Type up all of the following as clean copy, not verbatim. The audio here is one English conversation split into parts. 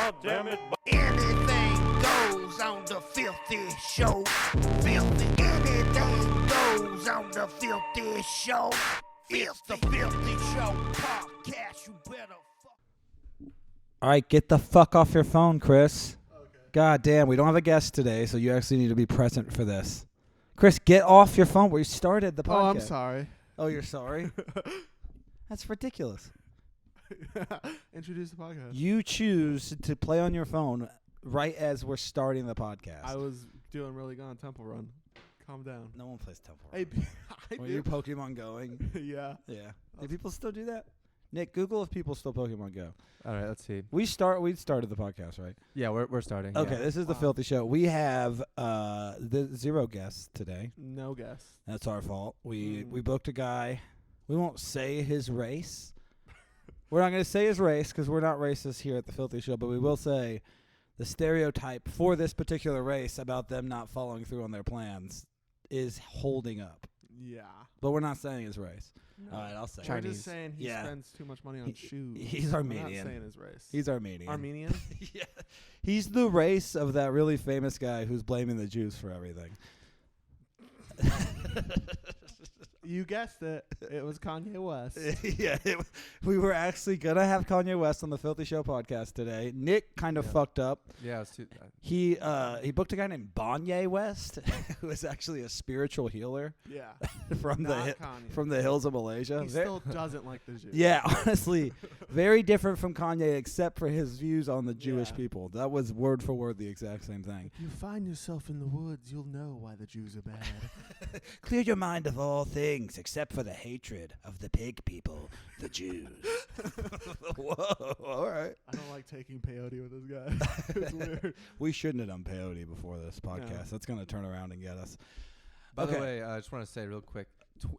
God damn it. Anything goes on the filthy show. Filthy. Anything goes on the filthy show. It's the filthy show podcast. You better fuck. All right, get the fuck off your phone, Chris. Okay. God damn, we don't have a guest today, so you actually need to be present for this. Chris, get off your phone. We started the podcast. Oh, I'm sorry. Oh, you're sorry? That's ridiculous. Introduce the podcast. You choose to play on your phone right as we're starting the podcast. I was doing really good on Temple Run. Calm down. No one plays Temple Hey, Run. I Were do. you Pokemon going? Yeah. Yeah. Do people still do that? Nick, Google if people still Pokemon Go. All right, let's see. We started the podcast, right? Yeah, we're starting. Okay, yeah. this is the Filthy Show. We have the 0 guests today. No guess. That's our fault. We booked a guy. We won't say his race. We're not going to say his race because we're not racist here at the Filthy Show, but we will say the stereotype for this particular race about them not following through on their plans is holding up. Yeah. But we're not saying his race. No. All right, I'll say We're Chinese. just saying he Yeah. spends too much money on shoes. He's We're Armenian. not saying his race. He's Armenian. Armenian? Yeah. He's the race of that really famous guy who's blaming the Jews for everything. You guessed it. It was Kanye West. Yeah, we were actually going to have Kanye West on the Filthy Show podcast today. Nick kind of fucked up. Yeah, it's too. He booked a guy named Kanye West, who is actually a spiritual healer Yeah. from Not Kanye. from the hills of Malaysia. He still doesn't like the Jews. Yeah, honestly, very different from Kanye, except for his views on the Jewish Yeah. people. That was word for word the exact same thing. If you find yourself in the woods, you'll know why the Jews are bad. Clear your mind of all things except for the hatred of the pig people, the Jews. Whoa, all right. I don't like taking peyote with this guy. It's weird. We shouldn't have done peyote before this podcast. No. That's going to turn around and get us. By the way, I just want to say real quick,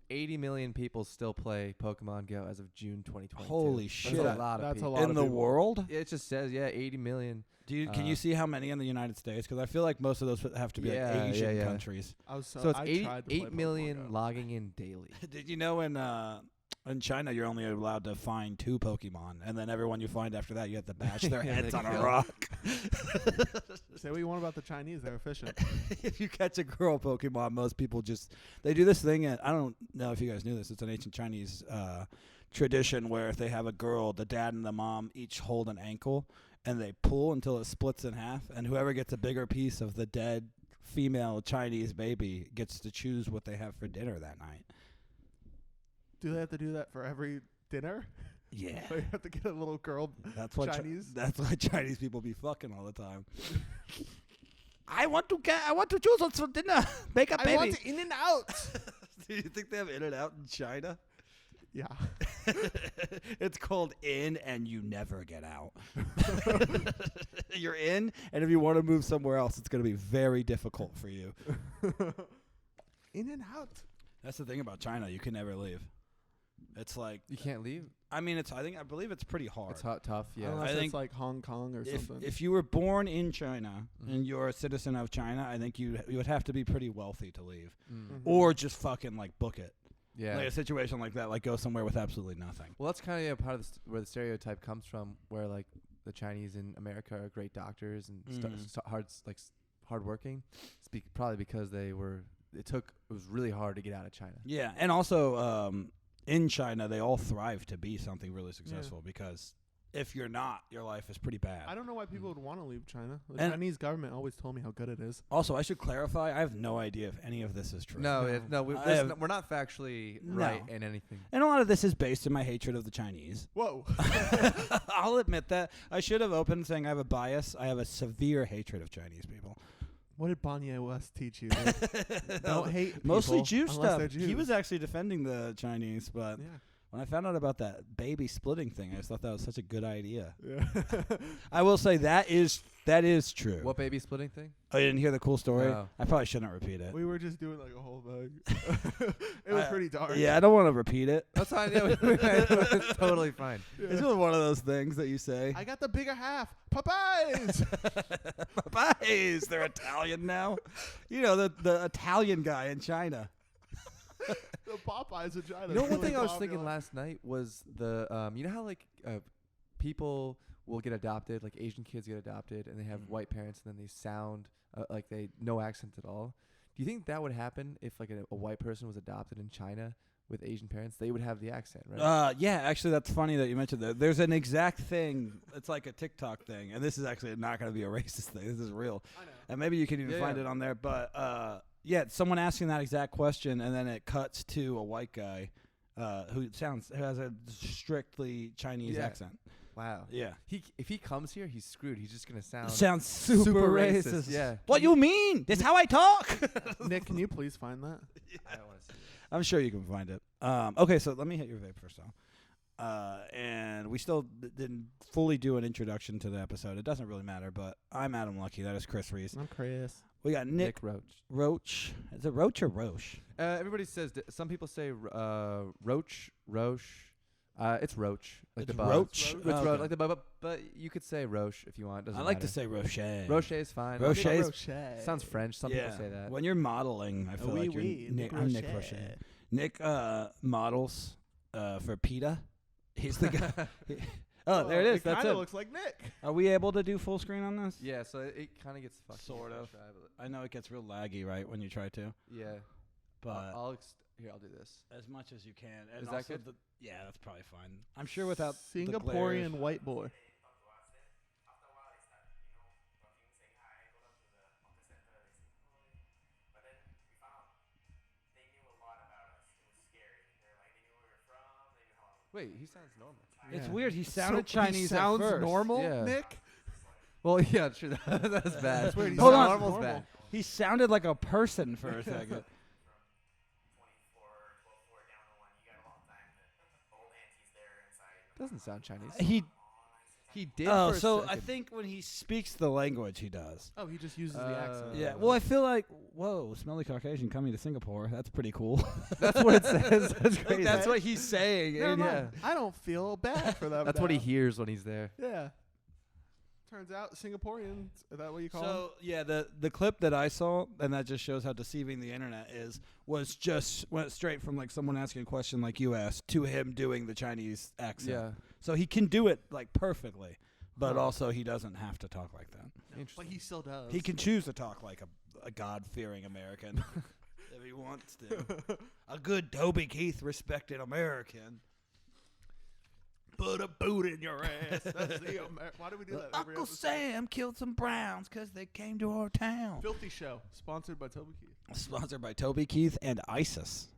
80 million people still play Pokemon Go as of June 2022. Holy shit. That's a lot of That's a people. lot In of the people. world? It just says, 80 million. Can you see how many in the United States? Because I feel like most of those have to be like Asian yeah. countries. So it's I 8 tried to play 8 million Pokemon Go. logging in daily. Did you know in China you're only allowed to find 2 Pokemon, and then everyone you find after that you have to bash their Yeah, heads they on a kill. rock. Say what you want about the Chinese. They're efficient. If you catch a girl Pokemon, most people they do this thing. I don't know if you guys knew this. It's an ancient Chinese tradition where if they have a girl, the dad and the mom each hold an ankle, and they pull until it splits in half, and whoever gets a bigger piece of the dead female Chinese baby gets to choose what they have for dinner that night. Do they have to do that for every dinner? Yeah. They have to get a little girl That's why Chinese? that's why Chinese people be fucking all the time. I want to choose what's for dinner. Make a baby. I want In and Out. Do you think they have In and Out in China? Yeah. It's called In and you never get out. You're in, and if you want to move somewhere else, it's going to be very difficult for you. In and Out. That's the thing about China. You can never leave. It's like You can't leave. I mean, I believe it's pretty hard. It's tough, yeah. Unless I it's think like Hong Kong or something. If you were born in China and you're a citizen of China, I think you would have to be pretty wealthy to leave, or just fucking like book it. Yeah. Like a situation like that, like go somewhere with absolutely nothing. Well, that's kind of part of where the stereotype comes from, where like the Chinese in America are great doctors and hardworking. It's probably because it was really hard to get out of China. Yeah, and also in China, they all thrive to be something really successful because if you're not, your life is pretty bad. I don't know why people would want to leave China. The And- Chinese government always told me how good it is. Also, I should clarify, I have no idea if any of this is true. We're not factually right in anything. And a lot of this is based in my hatred of the Chinese. Whoa. I'll admit that. I should have opened saying I have a bias. I have a severe hatred of Chinese people. What did Kanye West teach you? Don't hate people Mostly Jew unless stuff. they're Jews. He was actually defending the Chinese, but Yeah. when I found out about that baby splitting thing, I just thought that was such a good idea. Yeah. I will say that is true. What baby splitting thing? Oh, you didn't hear the cool story? No. I probably shouldn't repeat it. We were just doing like a whole thing. It was pretty dark. Yeah, I don't want to repeat it. That's fine. Yeah, it's totally fine. Yeah. It's one of those things that you say. I got the bigger half. Popeyes. Popeyes, they're Italian now. You know, the Italian guy in China. The Popeyes in China. You know, one thing I was thinking last night was you know how like people will get adopted, like Asian kids get adopted, and they have white parents, and then they sound like they no accent at all. Do you think that would happen if like a white person was adopted in China with Asian parents? They would have the accent, right? Yeah, actually, that's funny that you mentioned that. There's an exact thing. It's like a TikTok thing, and this is actually not going to be a racist thing. This is real. I know. And maybe you can even find it on there. But yeah, someone asking that exact question, and then it cuts to a white guy who has a strictly Chinese accent. Wow. Yeah. If he comes here, he's screwed. He's just gonna sound Sounds super racist. Yeah. What you mean? That's how I talk. Nick, can you please find that? I don't want to see that. I'm sure you can find it. Okay, so let me hit your vape first off. And we still didn't fully do an introduction to the episode. It doesn't really matter, but I'm Adam Luckey. That is Chris Rees. I'm Chris. We got Nick Roche. Roche. Is it Roche or Roche? Everybody says some people say Roche. It's Roche. Like It's the buzz. Roche? It's Okay. Roche, like the buzz, but you could say Roche if you want. Doesn't I like matter. to say Roche. Roche is fine. Roche is- Sounds French. Some people say that. When you're modeling, I feel like you're Nick. I'm Nick Roche. Nick models for PETA. He's the guy. There it is. That's it. Looks like Nick. Are we able to do full screen on this? Yeah, so it kind of gets fucked. Sort when I of. try, but I know it gets real laggy, right, when you try to. yeah, But here I'll do this. as much as you can. And Is that also good? yeah, that's probably fine. I'm sure without the Singaporean glares. white boy. Wait, he sounds normal. It's Yeah. weird. He So sounded Chinese He sounds at first. normal, Yeah. Nick. Well, yeah, true. That's bad. That's weird. He Hold sounds on. Normal's normal. bad. He sounded like a person for a second. Doesn't sound Chinese. He did. Oh, for a so I second. think when he speaks the language, he does. Oh, he just uses the accent. Yeah. Well, I feel like, whoa, smelly Caucasian coming to Singapore. That's pretty cool. That's what it says. That's crazy. That's what he's saying. Never and mind. I don't feel bad for them. That's what he now. hears when he's there. Yeah. Turns out Singaporeans. Is that what you call them? So yeah, the clip that I saw, and that just shows how deceiving the internet is, went straight from like someone asking a question like you asked to him doing the Chinese accent. Yeah. So he can do it like perfectly, but Huh. also he doesn't have to talk like that. But Interesting. he still does. He can choose to talk like a God-fearing American if he wants to. A good Toby Keith respected American. Put a boot in your ass. That's the Why do we do that? every Uncle episode? Sam killed some Browns because they came to our town. Filthy Show, sponsored by Toby Keith. Sponsored by Toby Keith and ISIS.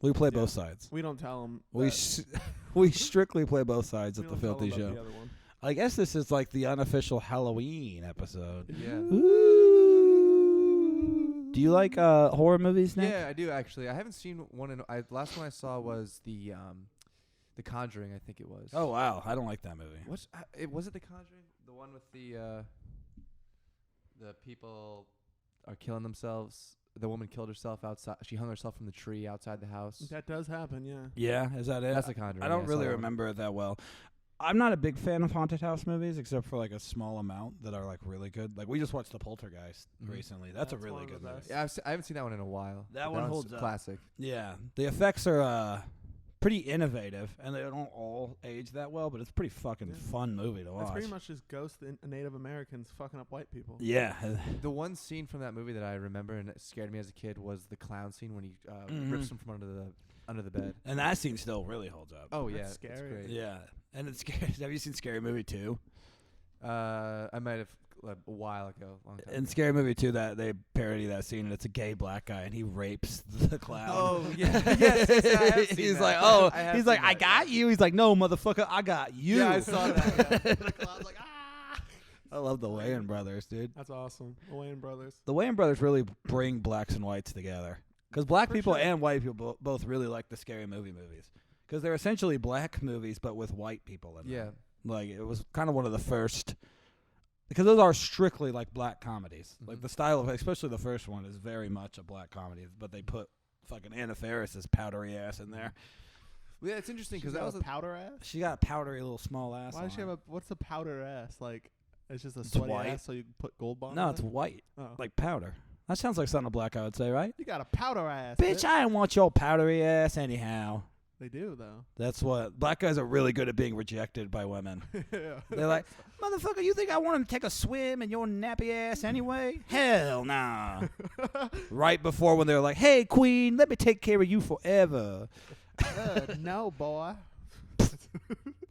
We play Yeah. both sides. We don't tell them. We strictly play both sides of the Filthy Show. The other one. I guess this is like the unofficial Halloween episode. Yeah. Ooh. Do you like horror movies, Nick? Yeah, I do actually. I haven't seen one. Last one I saw was the Conjuring. I think it was. Oh wow, I don't like that movie. was it The Conjuring? The one with the people are killing themselves. The woman killed herself outside. She hung herself from the tree outside the house. That does happen, yeah. Yeah, is that it? That's The Conjuring. I don't yeah, I saw really that one. remember it that well. I'm not a big fan of haunted house movies, except for like a small amount that are like really good. Like we just watched The Poltergeist Mhm. recently. That's a That's really one of good the movie. best. Yeah, I haven't seen that one in a while. That but one one's holds up. classic. Yeah, the effects are pretty innovative, and they don't all age that well, but it's a pretty fucking Yeah. fun movie to watch. That's pretty much just ghosts and Native Americans fucking up white people. Yeah. The one scene from that movie that I remember and it scared me as a kid was the clown scene when he Mhm. rips him from under the bed. And that scene still really holds up. Oh That's yeah, scary. It's great. Yeah. And it's scary. Have you seen Scary Movie 2? I might have a while ago, long time. In ago. Scary Movie 2, that they parody that scene, and it's a gay black guy, and he rapes the clown. Oh yeah, yes, I have seen He's that. like, oh, I have he's seen like, I that, got yeah. you. He's like, no, motherfucker, I got you. Yeah, I saw that. Yeah. The clown's like, ah. I love the Wayans brothers, dude. That's awesome. The Wayans brothers. The Wayans brothers really bring blacks and whites together. Because black For people sure. and white people both really like the Scary Movie movies. Because they're essentially black movies, but with white people in them. Yeah. Like, it was kind of one of the first, because those are strictly like black comedies. Like Mhm. the style of, especially the first one, is very much a black comedy. But they put fucking Anna Faris's powdery ass in there. Well, yeah, it's interesting She's because that got was a powder ass. She got a powdery little small ass. Why does she on have her. what's a powder ass? Like, it's just a It's sweaty white. ass, so you can put gold bond. No, on it's it? white, Oh. like powder. That sounds like something a black guy would say, right? You got a powder ass. Bitch, I didn't want your powdery ass anyhow. They do though. That's what black guys are really good at, being rejected by women. Yeah. They're like, motherfucker, you think I want to take a swim in your nappy ass anyway? Hell nah. Right before when they're like, hey, queen, let me take care of you forever. No, boy.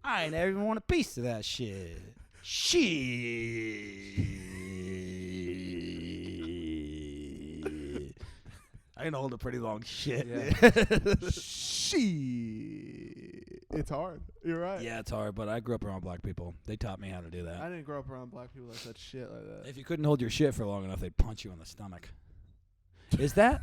I ain't ever want a piece of that shit. I can hold a pretty long shit. Yeah. It's hard. You're right. Yeah, it's hard, but I grew up around black people. They taught me how to do I that. didn't grow up around black people that said shit like that. If you couldn't hold your shit for long enough, they'd punch you in the stomach. Is that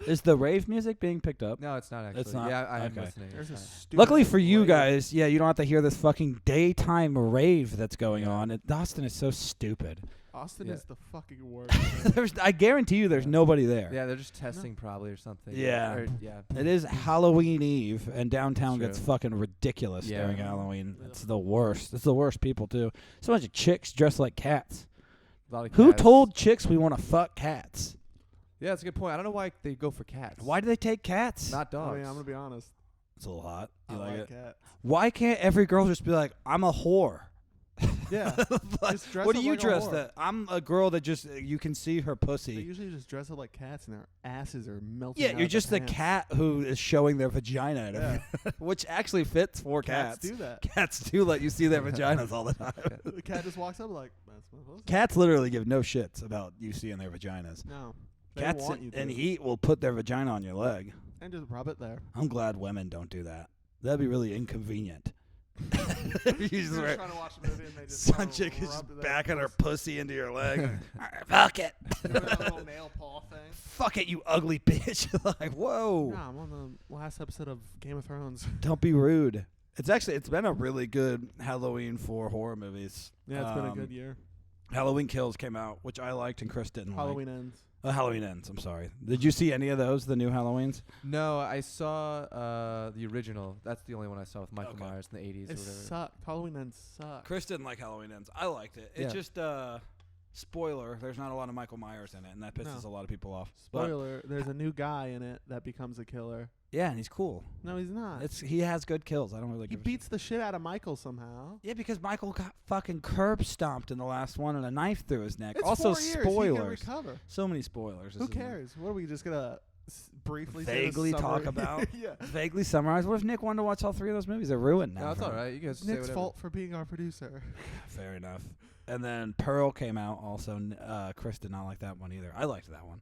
is the rave music being picked up? No, it's not actually. It's not? Yeah, I am Okay. listening. There's a It's not. stupid Luckily for you lady- guys, yeah, you don't have to hear this fucking daytime rave that's going on. Austin is so stupid. Austin Yeah. is the fucking worst. I guarantee you, there's nobody there. Yeah, they're just testing probably or something. Yeah. Or, yeah. It is Halloween Eve, and downtown True. gets fucking ridiculous Yeah. during Halloween. Yeah. It's the worst. It's the worst people too. So much of chicks dressed like cats. A lot of Who cats. told chicks we want to fuck cats? Yeah, that's a good point. I don't know why they go for cats. Why do they take cats? Not I dogs? mean, I'm gonna be honest. It's a little hot. You I like like it? cats. Why can't every girl just be like, I'm a whore? Yeah. Like, Just dress what do up you like a dress whore. that? I'm a girl that just you can see her They pussy. usually just dress up like cats, and their asses are melting. Yeah, out you're of just their a pants. cat who is showing their vagina, at Yeah. which actually fits for Cats cats. do that. Cats do let you see their vaginas all the time. The cat just walks up like, "That's my pussy." Cats literally give no shits about you seeing their vaginas. No. They Cats want you to. and heat will put their vagina on your leg. And just rub it there. I'm glad women don't do that. That'd be really inconvenient. You just You're wear- trying to watch a movie and they just some wanna chick is rub their backing her pussy. pussy into your leg. Fuck it. You know that little nail paw thing? Fuck it, you ugly bitch. Like, whoa. No, I'm on the last episode of Game of Thrones. Don't be rude. It's been a really good Halloween for horror movies. Yeah, it's been a good year. Halloween Kills came out, which I liked and Chris didn't Halloween ends. like. Halloween Ends, I'm sorry. Did you see any of those, the new Halloweens? No, I saw the original. That's the only one I saw with Michael Okay. Myers in the 80s It or whatever. sucked. Halloween ends sucked. Chris didn't like Halloween Ends. I liked it. Yeah. It's just spoiler, there's not a lot of Michael Myers in it, and that pisses No. a lot of people off. But, Spoiler, there's a new guy in it that becomes a killer. yeah, and he's cool. No, he's not. He has good kills. I don't really He give a shit. beats the shit out of Michael somehow. Yeah, because Michael got fucking curb stomped in the last one and a knife through his neck. It's Also 4 years. He can spoilers. recover. So many spoilers. Who cares? What are we just gonna briefly Vaguely say the talk summary? about? Yeah. Vaguely summarize. What if Nick wanted to watch all three of those movies? They're ruined now. No, it's for all him. right. You guys say Nick's whatever. fault for being our producer. Fair enough. And then Pearl came out also. Chris did not like that one either. I liked that one.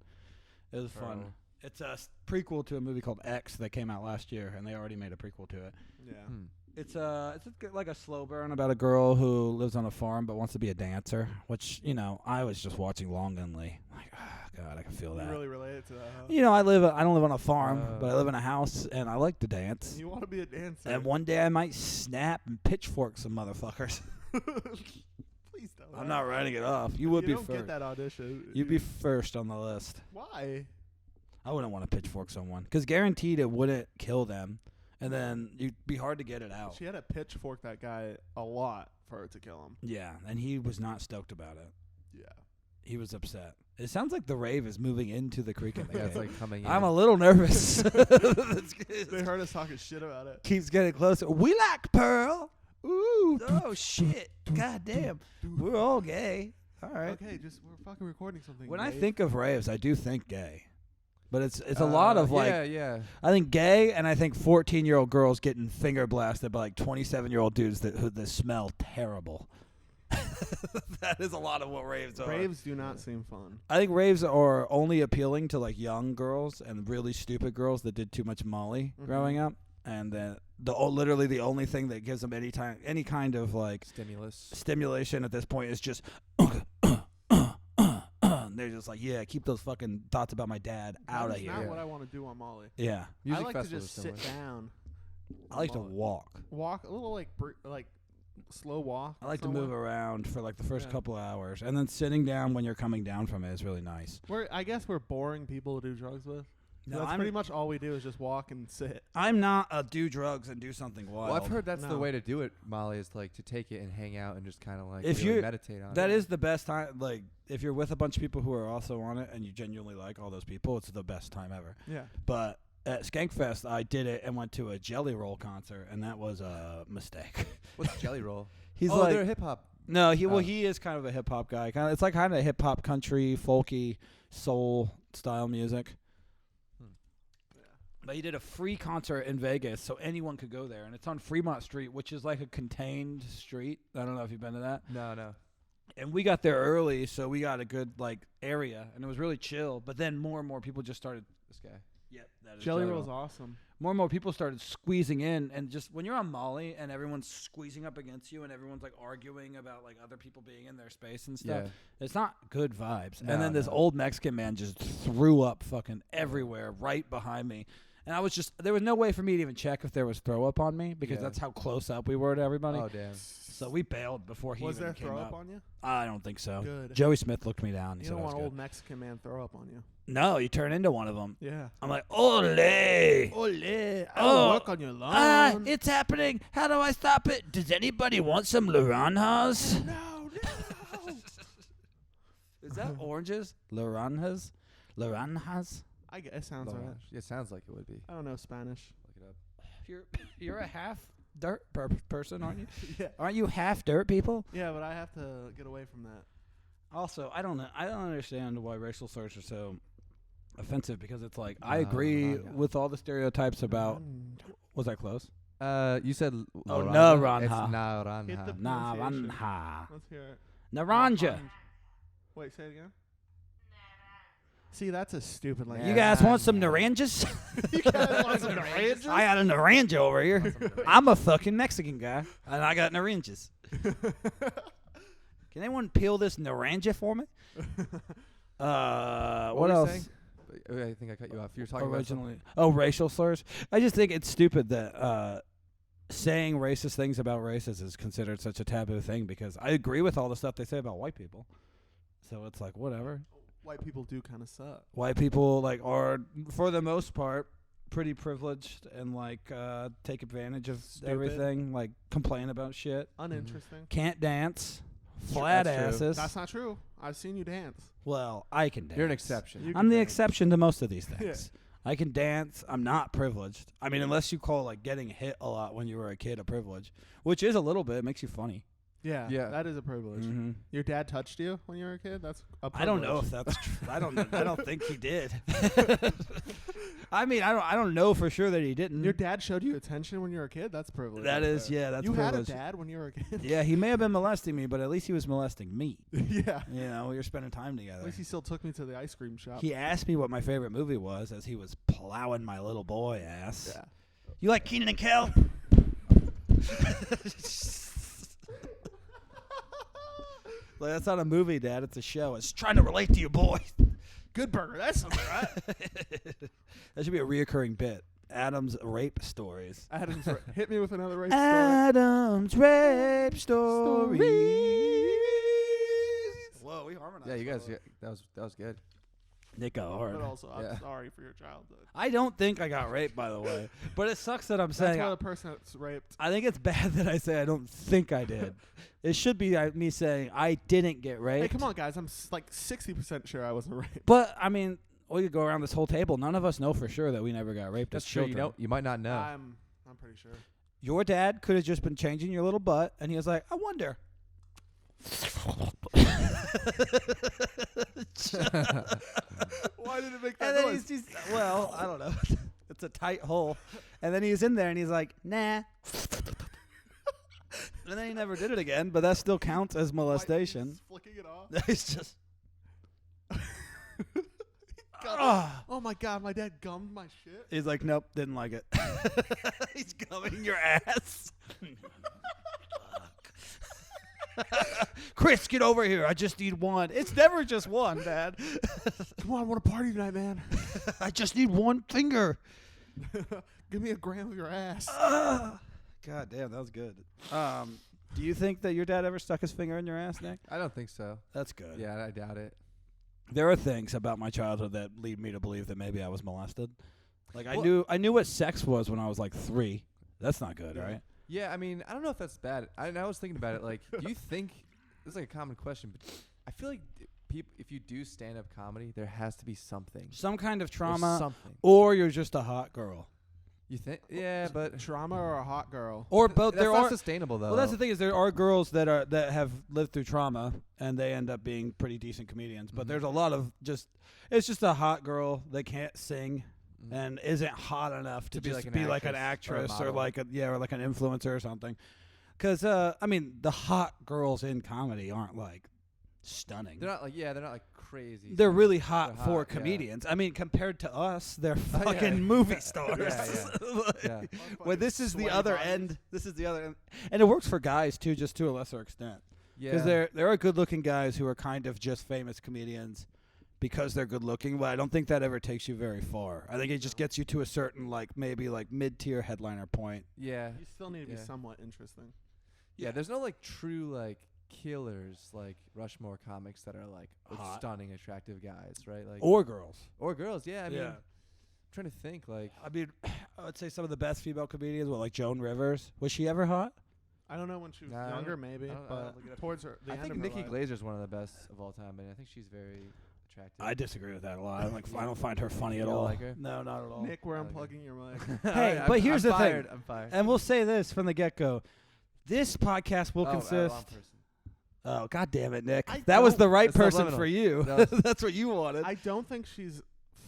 It was fun. Pearl. It's a prequel to a movie called X that came out last year, and they already made a prequel to it. Yeah. It's like a slow burn about a girl who lives on a farm but wants to be a dancer, which, I was just watching longingly. Like, God, I can feel You that. really related to that, huh? I don't live on a farm, but I live in a house, and I like to dance. You want to be a dancer. And one day I might snap and pitchfork some motherfuckers. Please don't. I'm not writing it off. You would be don't first. get that audition. You'd be first on the list. Why? I wouldn't want to pitchfork someone because guaranteed it wouldn't kill them, and then you'd be hard to get it out. She had to pitchfork that guy a lot for her to kill him. Yeah, and he was not stoked about it. Yeah. He was upset. It sounds like the rave is moving into the creek in the Yeah, it's game. like coming in. I'm a little nervous. They heard us talking shit about it. Keeps getting closer. We like Pearl. Ooh. Oh shit. God damn. We're all gay. All right. Okay, we're fucking recording something. When I Dave. think of raves, I do think gay. But it's a lot of like Yeah. I think gay and I think 14-year-old girls getting finger blasted by like 27-year-old dudes who smell terrible. That is a lot of what raves are. Raves do not seem fun. I think raves are only appealing to like young girls and really stupid girls that did too much Molly growing up, and then literally the only thing that gives them any kind of like stimulation at this point is just they're just like, yeah, keep those fucking thoughts about my dad out of That's here. not what I want to do on Molly. Yeah, Music I like to festivals just are sit similar. down. I like to Molly. walk. A little like slow walk. I like to somewhere. move around for like the first Yeah. couple of hours, and then sitting down when you're coming down from it is really nice. I guess we're boring people to do drugs with. No, That's pretty much all we do is just walk and sit. I'm not a do drugs and do something wild. Well, I've heard that's the No. way to do it, Molly, is like to take it and hang out and just kind of like If really you're- meditate on that it. is the best time. Like, if you're with a bunch of people who are also on it and you genuinely like all those people, it's the best time ever. Yeah. But at Skankfest, I did it and went to a Jelly Roll concert, and that was a mistake. What's Jelly Roll? He's oh, like, they're hip hop. no, he is kind of a hip hop guy. It's like kind of hip hop, country, folky, soul style music. But he did a free concert in Vegas, so anyone could go there, and it's on Fremont Street, which is like a contained street. I don't know if you've been to that. No. And we got there early, so we got a good area, and it was really chill. But then more and more people just started. This guy. Yep, that is Jelly Roll's awesome. More and more people started squeezing in, and just when you're on Molly and everyone's squeezing up against you, and everyone's like arguing about like other people being in their space and stuff, it's not good vibes. No, and then this old Mexican man just threw up fucking everywhere right behind me. And I was just, there was no way for me to even check if there was throw up on me because that's how close up we were to everybody. Oh, damn. So we bailed before he Was even there came throw up. up on you? I don't think so. Good. Joey Smith looked me down. He You said don't I was want good. old Mexican man throw up on you. No, you turn into one of them. Yeah. I'm like, ole. Ole. Oh, Work on your lawn. It's happening. How do I stop it? Does anybody want some Laranjas? No. Is that oranges? Laranjas? Laranjas? I guess it sounds alright. It sounds like it would be. I don't know Spanish. Look it up. You're a half dirt person, aren't you? Yeah. Aren't you half dirt people? Yeah, but I have to get away from that. Also, I don't know. I don't understand why racial slurs are so offensive because it's like I agree with all the stereotypes about. Was I close? You said naranja. It's Hit the naranja. pronunciation. Naranja. Let's hear it. Naranja. Wait, say it again. See, that's a stupid language. You guys want some naranjas? You guys want some naranjas? I got a naranja over here. I'm a fucking Mexican guy, and I got naranjas. Can anyone peel this naranja for me? What were you else? saying? I think I cut you off. You were talking Originally, racial slurs. I just think it's stupid that saying racist things about races is considered such a taboo thing because I agree with all the stuff they say about white people. So it's like whatever. White people do kind of suck. White people are for the most part pretty privileged and take advantage of everything, complain about shit. Uninteresting. Can't dance. Flat That's true. asses. That's not true. I've seen you dance. Well, I can dance. You're an exception. You I'm the dance. exception to most of these things. I can dance. I'm not privileged. I mean, unless you call getting hit a lot when you were a kid a privilege, which is a little bit. It makes you funny. Yeah, Yeah. that is a privilege. Mm-hmm. Your dad touched you when you were a kid? That's a privilege. I don't know if that's true. I don't think he did. I mean, I don't know for sure that he didn't. Your dad showed you attention when you were a kid? That's privilege. That right is, there. yeah, that's You privilege. had a dad when you were a kid? Yeah, he may have been molesting me, but at least he was molesting me. Yeah. You know, we were spending time At together. least he still took me to the ice cream shop. He asked me what my favorite movie was as he was plowing my little boy ass. Yeah. You like Keenan and Kel? That's not a movie, Dad. It's a show. It's trying to relate to you, boy. Good burger. That's something, right? That should be a reoccurring bit. Adam's rape stories. Adam's hit me with another rape story. Adam's rape stories. Whoa, we harmonized. Yeah, you guys. brother. Yeah, that was good. Nick got hard. But also, I'm Yeah. sorry for your childhood. I don't think I got raped, by the way. But it sucks that I'm That's saying. why the person that's raped. I think it's bad that I say I don't think I did. It should be me saying I didn't get raped. Hey, come on, guys. I'm 60% sure I wasn't raped. But I mean, we could go around this whole table. None of us know for sure that we never got raped. That's as true. children. You might not know. I'm pretty sure. Your dad could have just been changing your little butt, and he was like, "I wonder." Why did it make And that then noise? he's just, well, I don't know. It's a tight hole. And then he was in there, and he's like, "Nah." And then he never did it again, but that still counts as molestation. He's flicking it off. He's just. Oh my god, my dad gummed my shit. He's like, "Nope, didn't like it." He's gumming your ass. Chris, get over here. I just need one. It's never just one, Dad. Come on, I want to party tonight, man. I just need one finger. Give me a gram of your ass. God damn, that was good. Do you think that your dad ever stuck his finger in your ass, Nick? I don't think so. That's good. Yeah, I doubt it. There are things about my childhood that lead me to believe that maybe I was molested. Like I Well- knew what sex was when I was like 3. That's not good, right? Yeah, I mean, I don't know if that's bad. I was thinking about it. Like, do you think this is like a common question? But I feel like if you do stand-up comedy, there has to be something. Some kind of There's trauma, something. or you're just a hot girl. You think? Yeah, but Trauma or a hot girl? Or both. that's There not are. sustainable though. Well, that's the thing is there are girls that have lived through trauma and they end up being pretty decent comedians. But Mhm. there's a lot of it's just a hot girl that can't sing Mhm. and isn't hot enough to be just like an be like an actress actress or a or model. like an influencer or something. Because I mean, the hot girls in comedy aren't like stunning. They're not like crazy. They're so really hot they're for hot, yeah. comedians. I mean, compared to us, they're yeah. fucking movie stars. Yeah. Well, this is the Sweaty other bodies. end. This is the other end, and it works for guys too, just to a lesser extent. Yeah. Because there are good-looking guys who are kind of just famous comedians because they're good-looking, but I don't think that ever takes you very far. I think it just gets you to a certain maybe mid-tier headliner point. Yeah. You still need to be Yeah. somewhat interesting. Yeah. There's no like true like killers like Rushmore comics that are like Hot. stunning, attractive guys, right? Like Or girls. or girls. Yeah. I mean, Yeah. I'm trying to think like. I mean, I would say some of the best female comedians were like Joan Rivers. Was she ever hot? I don't know when she was Nah, I younger, don't- maybe, I don't but look it up. towards her, the I end think of her Nikki life. Glazer's one of the best of all time, and I think she's very attractive. I disagree with that a lot. I don't find her funny You at don't all. like her? No, not at all. Nick, we're I like her. unplugging your mic. Hey, I'm- but here's I'm the fired. thing. I'm fired. And we'll say this from the get-go. This podcast will wrong consist. person. Oh, God damn it, Nick. I That was don't- the right That's person subliminal. for you. That was- That's what you wanted. I don't think she's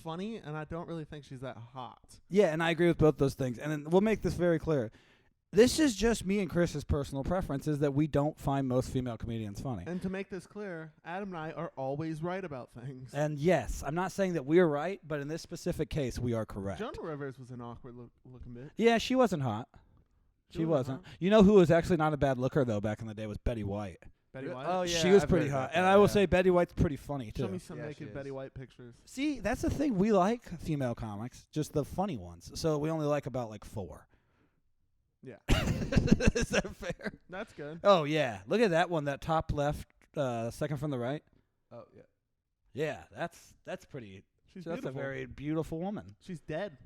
funny, and I don't really think she's that hot. Yeah, and I agree with both those things. And then we'll make this very clear. This is just me and Chris's personal preferences that we don't find most female comedians funny. And to make this clear, Adam and I are always right about things. And yes, I'm not saying that we're right, but in this specific case, we are correct. Joan Rivers was an awkward looking bitch. Yeah, she wasn't hot. She wasn't wasn't. You know who was actually not a bad looker, though, back in the day was Betty White. Betty White. Oh yeah. she was I've pretty heard hot. about And that, I will yeah. say Betty White's pretty funny, Show too. me some Yeah, she naked is. Betty White pictures. See, that's the thing. We like female comics, just the funny ones. So we only like about 4. Yeah. Is that fair? That's good. Oh, yeah. Look at that one, that top left, second from the right. Oh yeah. Yeah, that's pretty. She's That's beautiful. a very beautiful woman. She's dead.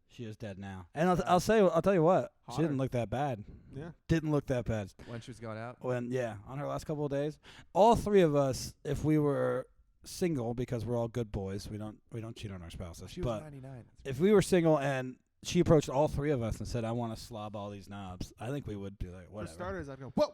She is dead now. And I'll tell you what, she Hotter. didn't look that bad. Yeah. Didn't look that bad. When she was going out. On her last couple of days, all three of us, if we were single, because we're all good boys, we don't cheat on our spouses. She was but 99. if we were single and she approached all three of us and said, "I want to slob all these knobs," I think we would be like, For "Whatever." starters, I'd go, whoa.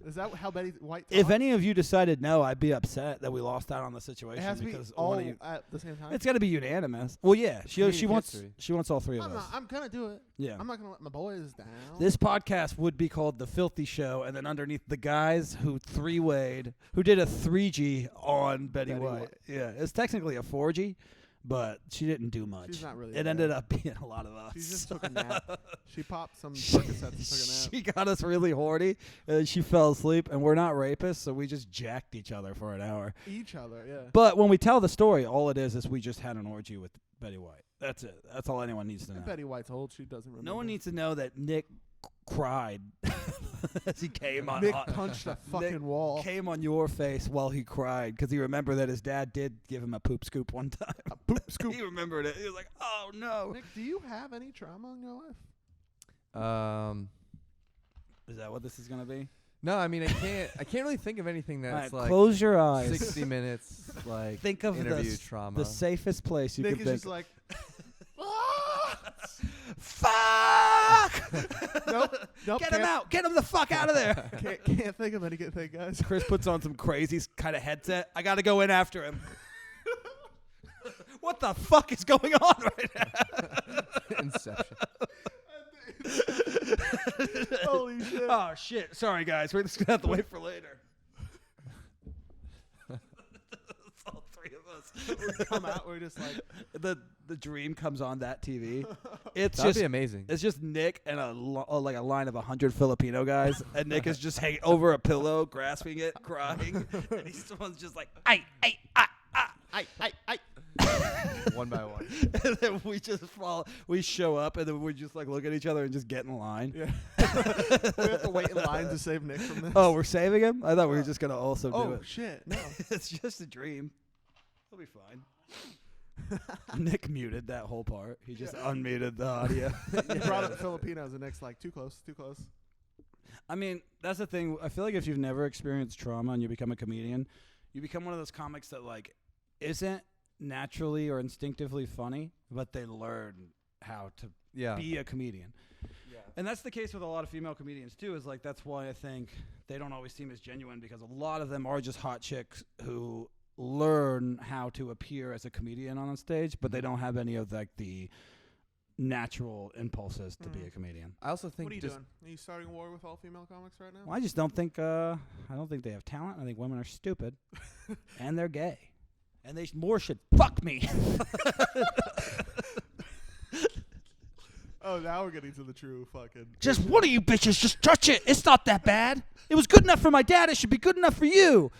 Is that how Betty White If talks? any of you decided no, I'd be upset that we lost out on the situation It has to be because all one of you. at the same time. It's got to be unanimous. Well, yeah, she Comedic wants history. all three of us. I'm gonna do it. Yeah. I'm not gonna let my boys down. This podcast would be called The Filthy Show, and then underneath the guys who three-wayed, who did a 3G on Betty Betty White. White. Yeah, it's technically a 4G, but she didn't do much. She's not really It bad. ended up being a lot of us. She just took a nap. She popped some Percocets and took a nap. She got us really horny, and she fell asleep, and we're not rapists, so we just jacked each other for an hour. Each other, yeah. But when we tell the story, all it is we just had an orgy with Betty White. That's it. That's all anyone needs to know. And Betty White's old. She doesn't remember. No one needs to know that Nick cried as he came on. Nick punched a fucking Nick wall. Came on your face while he cried because he remembered that his dad did give him a poop scoop one time. A poop scoop. He remembered it. He was like, "Oh no!" Nick, do you have any trauma in your life? Is that what this is gonna be? No, I mean I can't really think of anything All that's right, like close your eyes. 60 minutes like Think of interview trauma. the safest place you Nick can is think. just like, Fuck! nope, Get him out! Get him the fuck out of there! Can't think of anything, guys. Chris puts on some crazy kind of headset. I gotta go in after him. What the fuck is going on right now? Inception. Holy shit. Oh shit! Sorry guys, we're just gonna have to wait for later. It's all three of us. We come out, we're just like, The dream comes on that TV. It's That'd just be amazing. It's just Nick and a line of 100 Filipino guys, and Nick is just hanging over a pillow, grasping it, crying, and someone's just like, "Ay, ay, ah, ah." One by one. And then we just fall. We show up, and then we just like look at each other and just get in line. yeah. We have to wait in line to save Nick from this. Oh, we're saving him? I thought we were just gonna also do Oh, it. shit. No. It's just a dream. He'll be fine. Nick muted that whole part. He just unmuted the audio. You brought up the Filipinos, and Nick's like, too close, too close. I mean, that's the thing. I feel like if you've never experienced trauma and you become a comedian, you become one of those comics that like isn't naturally or instinctively funny, but they learn how to be a comedian. Yeah. And that's the case with a lot of female comedians too, is like that's why I think they don't always seem as genuine, because a lot of them are just hot chicks who learn how to appear as a comedian on stage, but they don't have any of like the natural impulses to be a comedian. I also think What are you doing? Are you starting a war with all female comics right now? Well, I just don't think I don't think they have talent. I think women are stupid and they're gay. And they more should fuck me. Oh, now we're getting to the true fucking. Just one of you bitches, just touch it. It's not that bad. It was good enough for my dad. It should be good enough for you.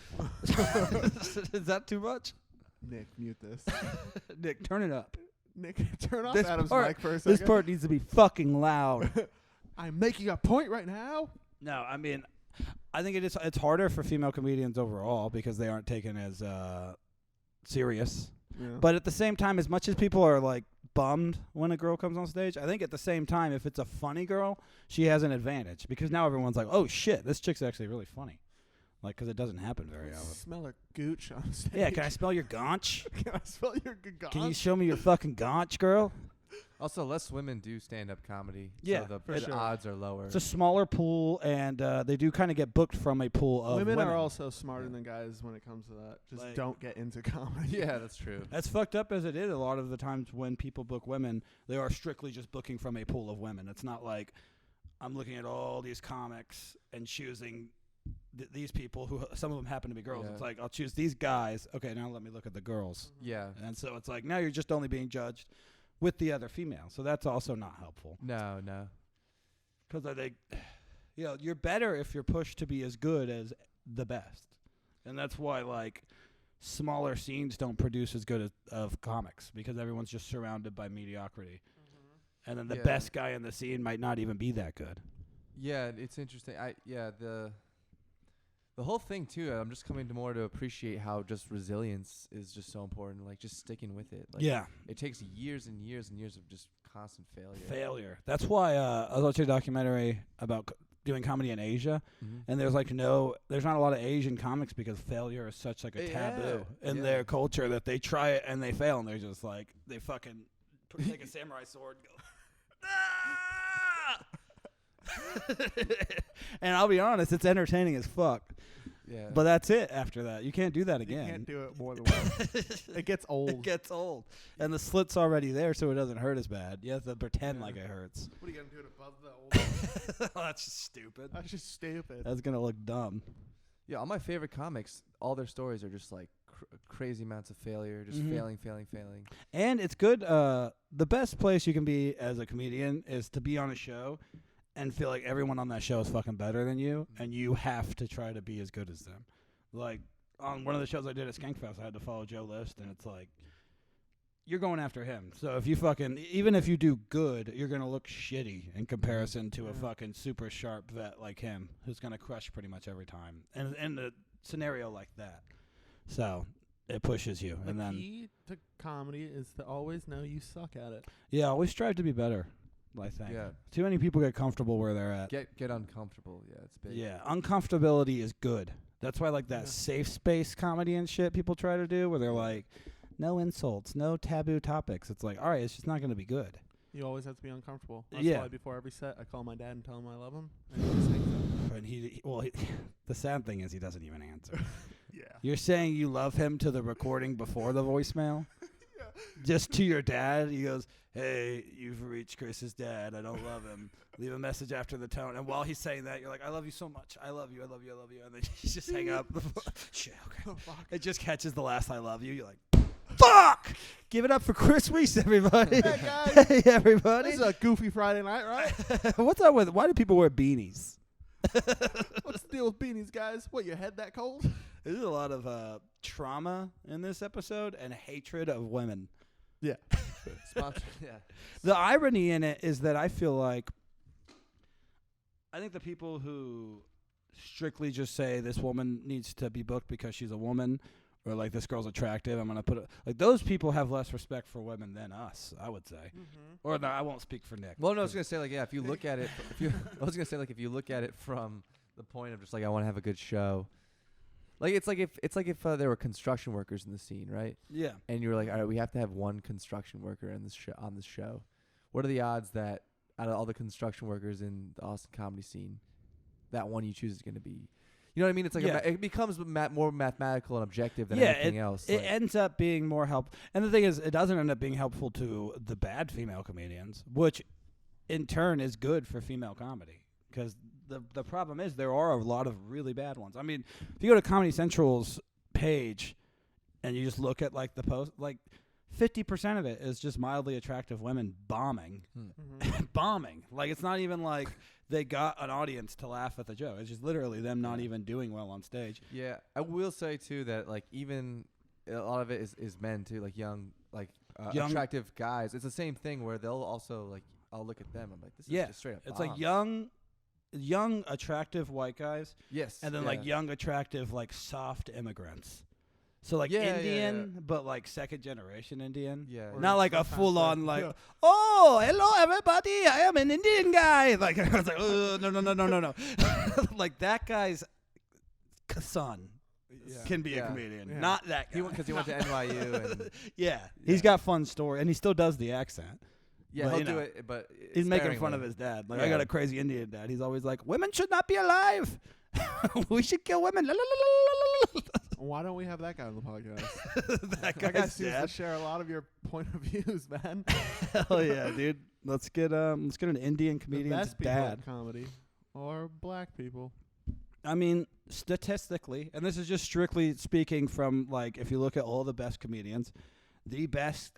Is that too much? Nick, mute this. Nick, turn it up. Nick, turn off This Adam's part- mic for a second. This part needs to be fucking loud. I'm making a point right now. No, I mean, I think it's harder for female comedians overall because they aren't taken as serious. Yeah. But at the same time, as much as people are like bummed when a girl comes on stage, I think at the same time, if it's a funny girl, she has an advantage because now everyone's like, oh shit, this chick's actually really funny. Like, because it doesn't happen very often. Smell her gooch on stage. Yeah, can I smell your gaunch? Can I smell your gooch? Can you show me your fucking gaunch, girl? Also, less women do stand-up comedy. Yeah, so for the sure. odds are lower. It's a smaller pool, and they do kind of get booked from a pool of Women are also smarter than guys when it comes to that. Just Like- don't get into comedy. Yeah, that's true. As fucked up as it is, a lot of the times when people book women, they are strictly just booking from a pool of women. It's not like I'm looking at all these comics and choosing these people who some of them happen to be girls. Yeah. It's like I'll choose these guys. Okay, now let me look at the girls. Yeah. And so it's like now you're just only being judged with the other female. So that's also not helpful. No. Because I think, you're better if you're pushed to be as good as the best. And that's why, like, smaller scenes don't produce as good of comics because everyone's just surrounded by mediocrity. And then the Yeah. best guy in the scene might not even be that good. Yeah, it's interesting. The whole thing too. I'm just coming to more to appreciate how just resilience is just so important. Like just sticking with it. Like it takes years and years and years of just constant failure. That's why I was watching a documentary about doing comedy in Asia, and there's not a lot of Asian comics because failure is such like a taboo in their culture that they try it and they fail and they're just like they fucking take a samurai sword and go. And I'll be honest, it's entertaining as fuck. Yeah. But that's it after that. You can't do that again. You can't do it more than once. It gets old. It gets old. And the slit's already there, so it doesn't hurt as bad. You have to pretend like it hurts. What are you going to do it above the old? That's just stupid. That's just stupid. That's going to look dumb. Yeah, all my favorite comics, all their stories are just like crazy amounts of failure, just failing. And it's good. The best place you can be as a comedian is to be on a show and feel like everyone on that show is fucking better than you, and you have to try to be as good as them. Like, on one of the shows I did at Skankfest, I had to follow Joe List, and it's like, you're going after him. So if you even if you do good, you're going to look shitty in comparison to a fucking super sharp vet like him, who's going to crush pretty much every time. And in a scenario like that. So it pushes you. The and then key to comedy is to always know you suck at it. Yeah, always strive to be better, I think. Yeah. Too many people get comfortable where they're at. Get uncomfortable. Yeah, it's big. Yeah, uncomfortability is good. That's why like that safe space comedy and shit people try to do where they're like, no insults, no taboo topics. It's like, all right, it's just not going to be good. You always have to be uncomfortable. That's Yeah. why before every set, I call my dad and tell him I love him. And he just hangs up. And the sad thing is he doesn't even answer. Yeah. You're saying you love him to the recording before the voicemail? Yeah. Just to your dad? He goes, hey, you've reached Chris's dad. I don't love him. Leave a message after the tone. And while he's saying that, you're like, I love you so much. I love you. I love you. I love you. And then you just hang up. Shit, okay. Oh, fuck. It just catches the last I love you. You're like, fuck! Give it up for Chris Rees, everybody. Hey, guys. Hey, everybody. This is a goofy Friday night, right? What's up with, why do people wear beanies? What's the deal with beanies, guys? What, your head that cold? There's a lot of trauma in this episode and hatred of women. Yeah. Sponsor. Yeah. The irony in it is that I feel like I think the people who strictly just say this woman needs to be booked because she's a woman or like this girl's attractive, I'm going to put it like those people have less respect for women than us, I would say. Mm-hmm. Or no, I won't speak for Nick. Well, no, I was gonna say like if you look at it, if you look at it from the point of just like I want to have a good show, Like it's like if there were construction workers in the scene, right? Yeah. And you were like, all right, we have to have one construction worker in this on this show. What are the odds that out of all the construction workers in the Austin comedy scene, that one you choose is going to be? You know what I mean? It's like it becomes more mathematical and objective than anything else. It ends up being more helpful. And the thing is, it doesn't end up being helpful to the bad female comedians, which in turn is good for female comedy. Because the problem is there are a lot of really bad ones. I mean, if you go to Comedy Central's page and you just look at like the post, like 50% of it is just mildly attractive women bombing. Bombing. Like it's not even like they got an audience to laugh at the joke. It's just literally them not even doing well on stage. Yeah, I will say too that like even a lot of it is men too, like young attractive guys. It's the same thing where they'll also like I'll look at them. I'm like, this is just straight up. It's bombs. like young attractive white guys. Yes. And then like young attractive like soft immigrants. So like Yeah, Indian, but like second generation Indian. Yeah. Not like a sometimes full on like- like, oh, hello everybody, I am an Indian guy. Like I was like, no. Like that guy's son can be a comedian, Yeah. not that guy. Because he went to NYU and yeah, he's got fun story, and he still does the accent. yeah, But, he'll you do know, it. But He's making fun sparingly. of his dad. Like Yeah. I got a crazy Indian dad. He's always like, women should not be alive. We should kill women. La, la, la, la, la, Why don't we have that guy on the podcast? la. That That guy guy's seems to dad. share a lot of your point of views, man. Hell yeah, dude. Let's get an Indian The comedian's best people dad. at comedy or black people. I mean, statistically, and this is just strictly speaking from like if you look at all the best comedians, the best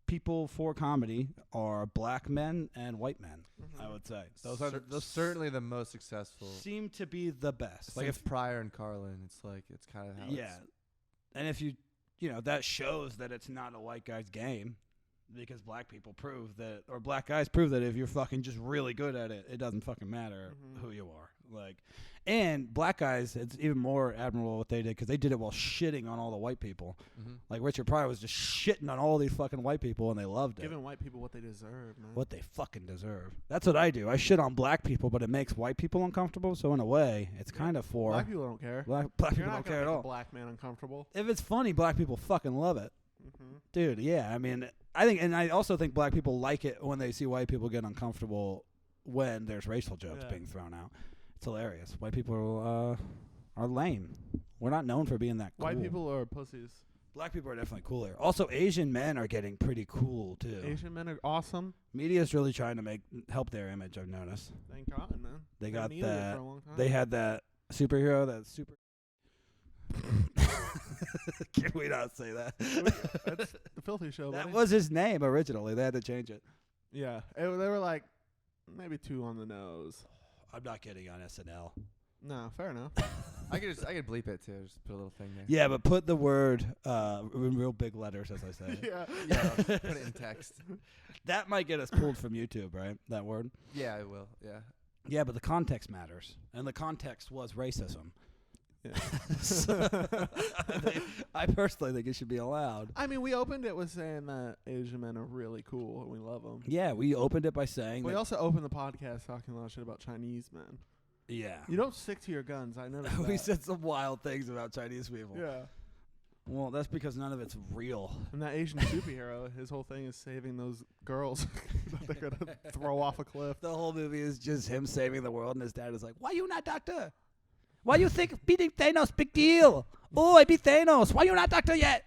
people for comedy are black men and white men. I would say those are those certainly the most successful. seem to be the best. Like if Pryor and Carlin, it's like it's kind of how Yeah, and if you know that shows that it's not a white guy's game, because black people prove that, or black guys prove that if you're fucking just really good at it, it doesn't fucking matter who you are. Like, and black guys, it's even more admirable what they did because they did it while shitting on all the white people. Like Richard Pryor was just shitting on all these fucking white people, and they loved it. Giving white people what they deserve, man. What they fucking deserve. That's what I do. I shit on black people, but it makes white people uncomfortable. So in a way, it's kind of for Black people don't care. black You're people not don't gonna care at make a all. black man uncomfortable. If it's funny, black people fucking love it. Dude, yeah. I mean, I also think black people like it when they see white people get uncomfortable when there's racial jokes being thrown out. It's hilarious. White people are lame. We're not known for being that cool. White people are pussies. Black people are definitely cooler. Also, Asian men are getting pretty cool too. Asian men are awesome. Media's really trying to help their image. I've noticed. Thank God, man. They got needed it that. for a long time. They had that superhero. That super. Can we not say that? That's the Filthy Show. That buddy. was his name originally. They had to change it. Yeah. They were like maybe 2 on the nose. I'm not kidding on SNL. No, fair enough. I could bleep it too. Just put a little thing there. Yeah, but put the word in real big letters, as I say. yeah. Yeah, I'll put it in text. That might get us pulled from YouTube, right? That word. Yeah, it will. Yeah. Yeah, but the context matters, and the context was racism. Yeah. So, I personally think it should be allowed. I mean, we opened it with saying that Asian men are really cool and we love them. Yeah, we opened it by saying We that. also opened the podcast talking a lot of shit about Chinese men. Yeah, You don't stick to your guns. I noticed we that. said some wild things about Chinese people. Yeah. Well, that's because none of it's real. And that Asian superhero, his whole thing is saving those girls that they're going to throw off a cliff. The whole movie is just him saving the world, and his dad is like, "Why you not doctor? Why you think beating Thanos big deal? Oh, I beat Thanos. Why you not doctor yet?"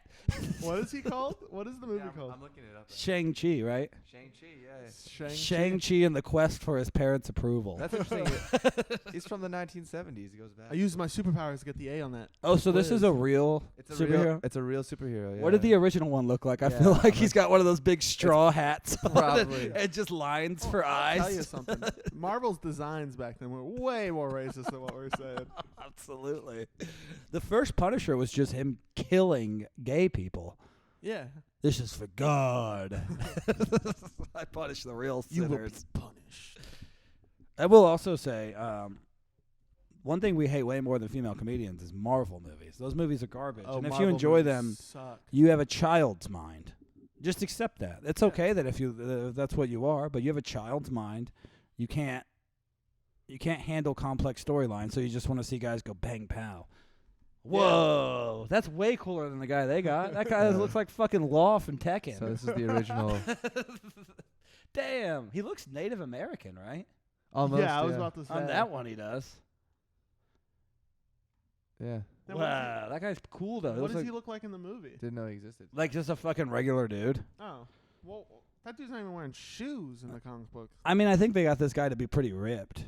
What is he called? What is the movie called? I'm looking it up. Shang-Chi, right? Shang-Chi, yeah. Shang-Chi and the quest for his parents' approval. That's interesting. He's from the 1970s. He goes back. I used my superpowers to get the A on that. Oh, so this is quiz. a real It's a superhero? real. It's a real superhero. Yeah. What did the original one look like? I Yeah, feel like I'm he's got one of those big straw hats on probably. and just lines for I'll tell you eyes. something. Marvel's designs back then were way more racist than what we're saying. Absolutely. The first Punisher was just him killing gay people. Yeah. This is for God. I punish the real sinners. Punished. I will also say, one thing we hate way more than female comedians is Marvel movies. Those movies are garbage. and if you Marvel enjoy movies them, suck. you have a child's mind. Just accept that. It's okay that if that's what you are, but you have a child's mind. You can't handle complex storylines, so you just want to see guys go bang pow. Whoa, that's way cooler than the guy they got. That guy looks like fucking Law from Tekken. So this is the original. Damn, he looks Native American, right? Almost. Yeah, I was about to say. On that one, he does. Yeah. Now, Wow, that guy's cool though. What does he look like in the movie? Didn't know he existed. Like just a fucking regular dude. Oh, well, that dude's not even wearing shoes in the comic book. I mean, I think they got this guy to be pretty ripped.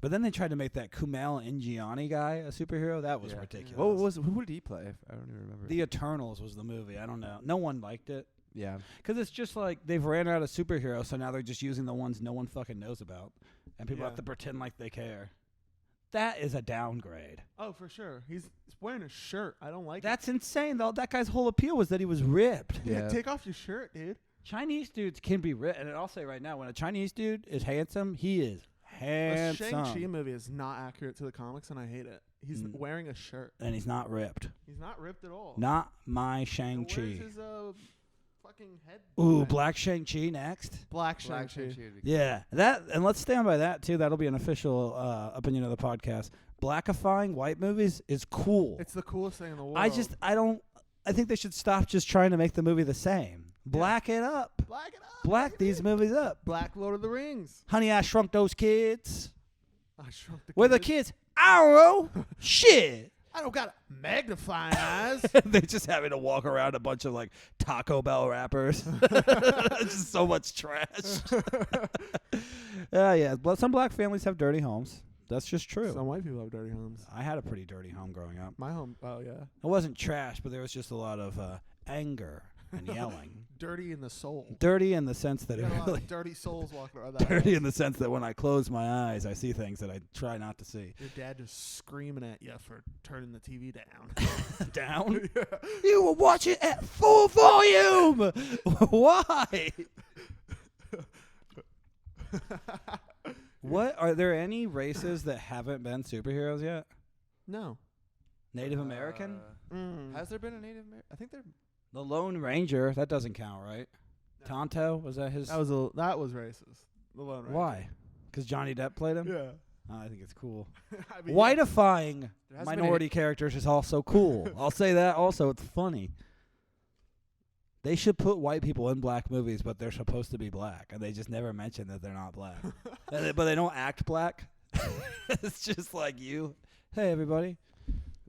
But then they tried to make that Kumail Nanjiani guy a superhero. That was Yeah. ridiculous. Who did he play? I don't even remember. The Eternals was the movie. I don't know. No one liked it. Yeah. Because it's just like they've ran out of superheroes, so now they're just using the ones no one fucking knows about. And people have to pretend like they care. That is a downgrade. Oh, for sure. He's wearing a shirt. I don't like That's insane, though. That guy's whole appeal was that he was ripped. it. Yeah. Take off your shirt, dude. Chinese dudes can be ripped. And I'll say right now, when a Chinese dude is handsome, he is handsome. The Shang-Chi movie is not accurate to the comics, and I hate it. He's wearing a shirt. And he's not ripped. He's not ripped at all. Not my Where's Shang-Chi. his fucking head? Ooh, thing? Black Shang-Chi next. Black Black Shang-Chi. Shang-Chi would be Yeah, that, and let's stand by that too. That'll be an official opinion of the podcast. Blackifying white movies is cool. It's the coolest thing in the world. I think they should stop just trying to make the movie the same. Black it up. Black it up. Black these movies up. Black Lord of the Rings. Honey, I Shrunk Those Kids. I shrunk the Where the kids. kids? I don't know. Shit. I don't got magnifying eyes. They just having to walk around a bunch of like Taco Bell rappers. Just so much trash. Yeah. But some black families have dirty homes. That's just true. Some white people have dirty homes. I had a pretty dirty home growing up. My home. Oh yeah. It wasn't trash, but there was just a lot of anger and yelling. Dirty in the soul. Dirty in the sense that You it got a lot really of dirty souls walking around that dirty house. in the sense that when I close my eyes, I see things that I try not to see. Your dad just screaming at you for turning the TV down. Down? You were watching at full volume. Why? What are there any races that haven't been superheroes yet? No. Native American? Has there been a Native American? I think there. The Lone Ranger, that doesn't count, right? Tonto, was that his? That was racist. The Lone Ranger. Why? Because Johnny Depp played him? Yeah. Oh, I think it's cool. I mean, Whiteifying There hasn't been minority characters is also cool. I'll say that also. It's funny. They should put white people in black movies, but they're supposed to be black, and they just never mention that they're not black. But they don't act black. It's just like you. Hey, everybody.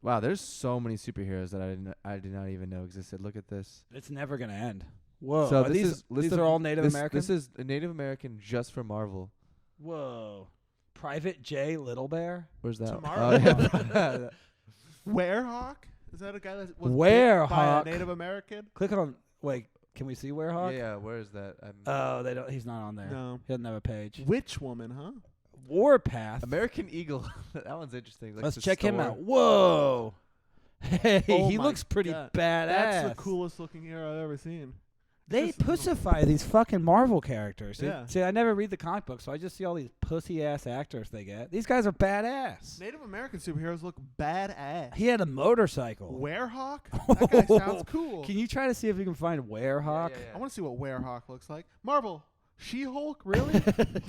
Wow, there's so many superheroes that I did not even know existed. Look at this. It's never gonna end. Whoa. So Are these are all Native American? This is a Native American just for Marvel. Whoa. Private J Little Bear? Where's that? Tomorrow? Yeah. Werehawk? Is that a guy that was bit Werehawk. by a Native American? Click on. Wait, can we see Werehawk? Yeah, where is that? Oh, they don't. He's not on there. No. He doesn't have a page. Witch woman, huh? Warpath. American Eagle. That one's interesting. Like Let's the check him store. out. Whoa. Hey, Oh he my looks pretty God. badass. That's the coolest looking hero I've ever seen. They Just- pussify these fucking Marvel characters. Yeah. See, I never read the comic book, so I just see all these pussy-ass actors they get. These guys are badass. Native American superheroes look badass. He had a motorcycle. Werehawk? That guy sounds cool. Can you try to see if you can find Werehawk? I want to see what Werehawk looks like. Marvel, She-Hulk, really?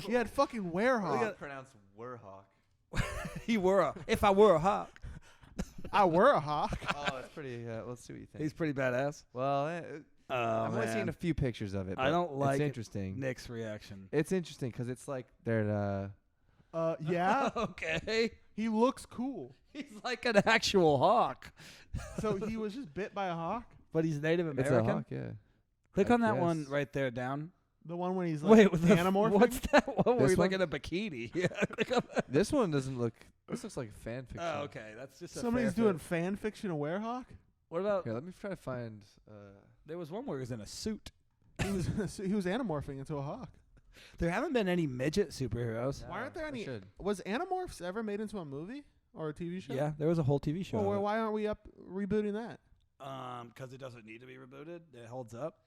He had fucking Werehawk. Pronounce Werehawk. He were a. If I were a hawk, I were a hawk. Oh, that's pretty. Let's see what you think. he's pretty badass. Well, Oh, I've only seen a few pictures of it. I but don't like It's it. interesting. Nick's reaction. It's interesting because it's like they're. Yeah, Okay. he looks cool. He's like an actual hawk, So he was just bit by a hawk? but he's Native It's American. a hawk, yeah. Click I on that one guess. right there down. The one when he's like Wait, anamorphing? what's that one where This he's like one? in a bikini? Yeah, click on that. This one doesn't look. This looks like fan fiction. Oh, okay. That's just Somebody's a fair doing fit. fan fiction of Werehawk? What about? Here, let me try to find. There was one where he was in a suit. He was anamorphing into a hawk. There haven't been any midget superheroes. Why aren't there I any? should. Was Animorphs ever made into a movie or a TV show? Yeah, there was a whole TV show. Well, why aren't we rebooting that? Because it doesn't need to be rebooted. It holds up.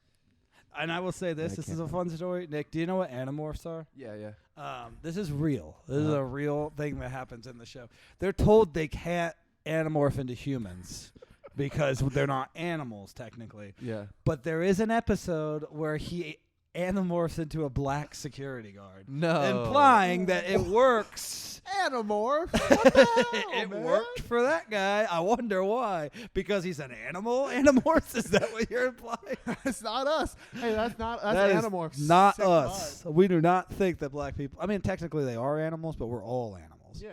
And I will say this: I this can't is a fun story. Nick, do you know what Animorphs are? Yeah, yeah. This is real. This is Uh-huh. a real thing that happens in the show. They're told they can't anamorph into humans because they're not animals technically. Yeah. But there is an episode where he Animorphs into a black security guard. No. Implying that it works. Animorph. What the hell, It man? worked for that guy. I wonder why. Because he's an animal? Animorphs? Is that what you're implying? It's not us. Hey, that's That is Animorphs. not Sick us. vibe. We do not think that black people. I mean, technically they are animals, but we're all animals. Yeah,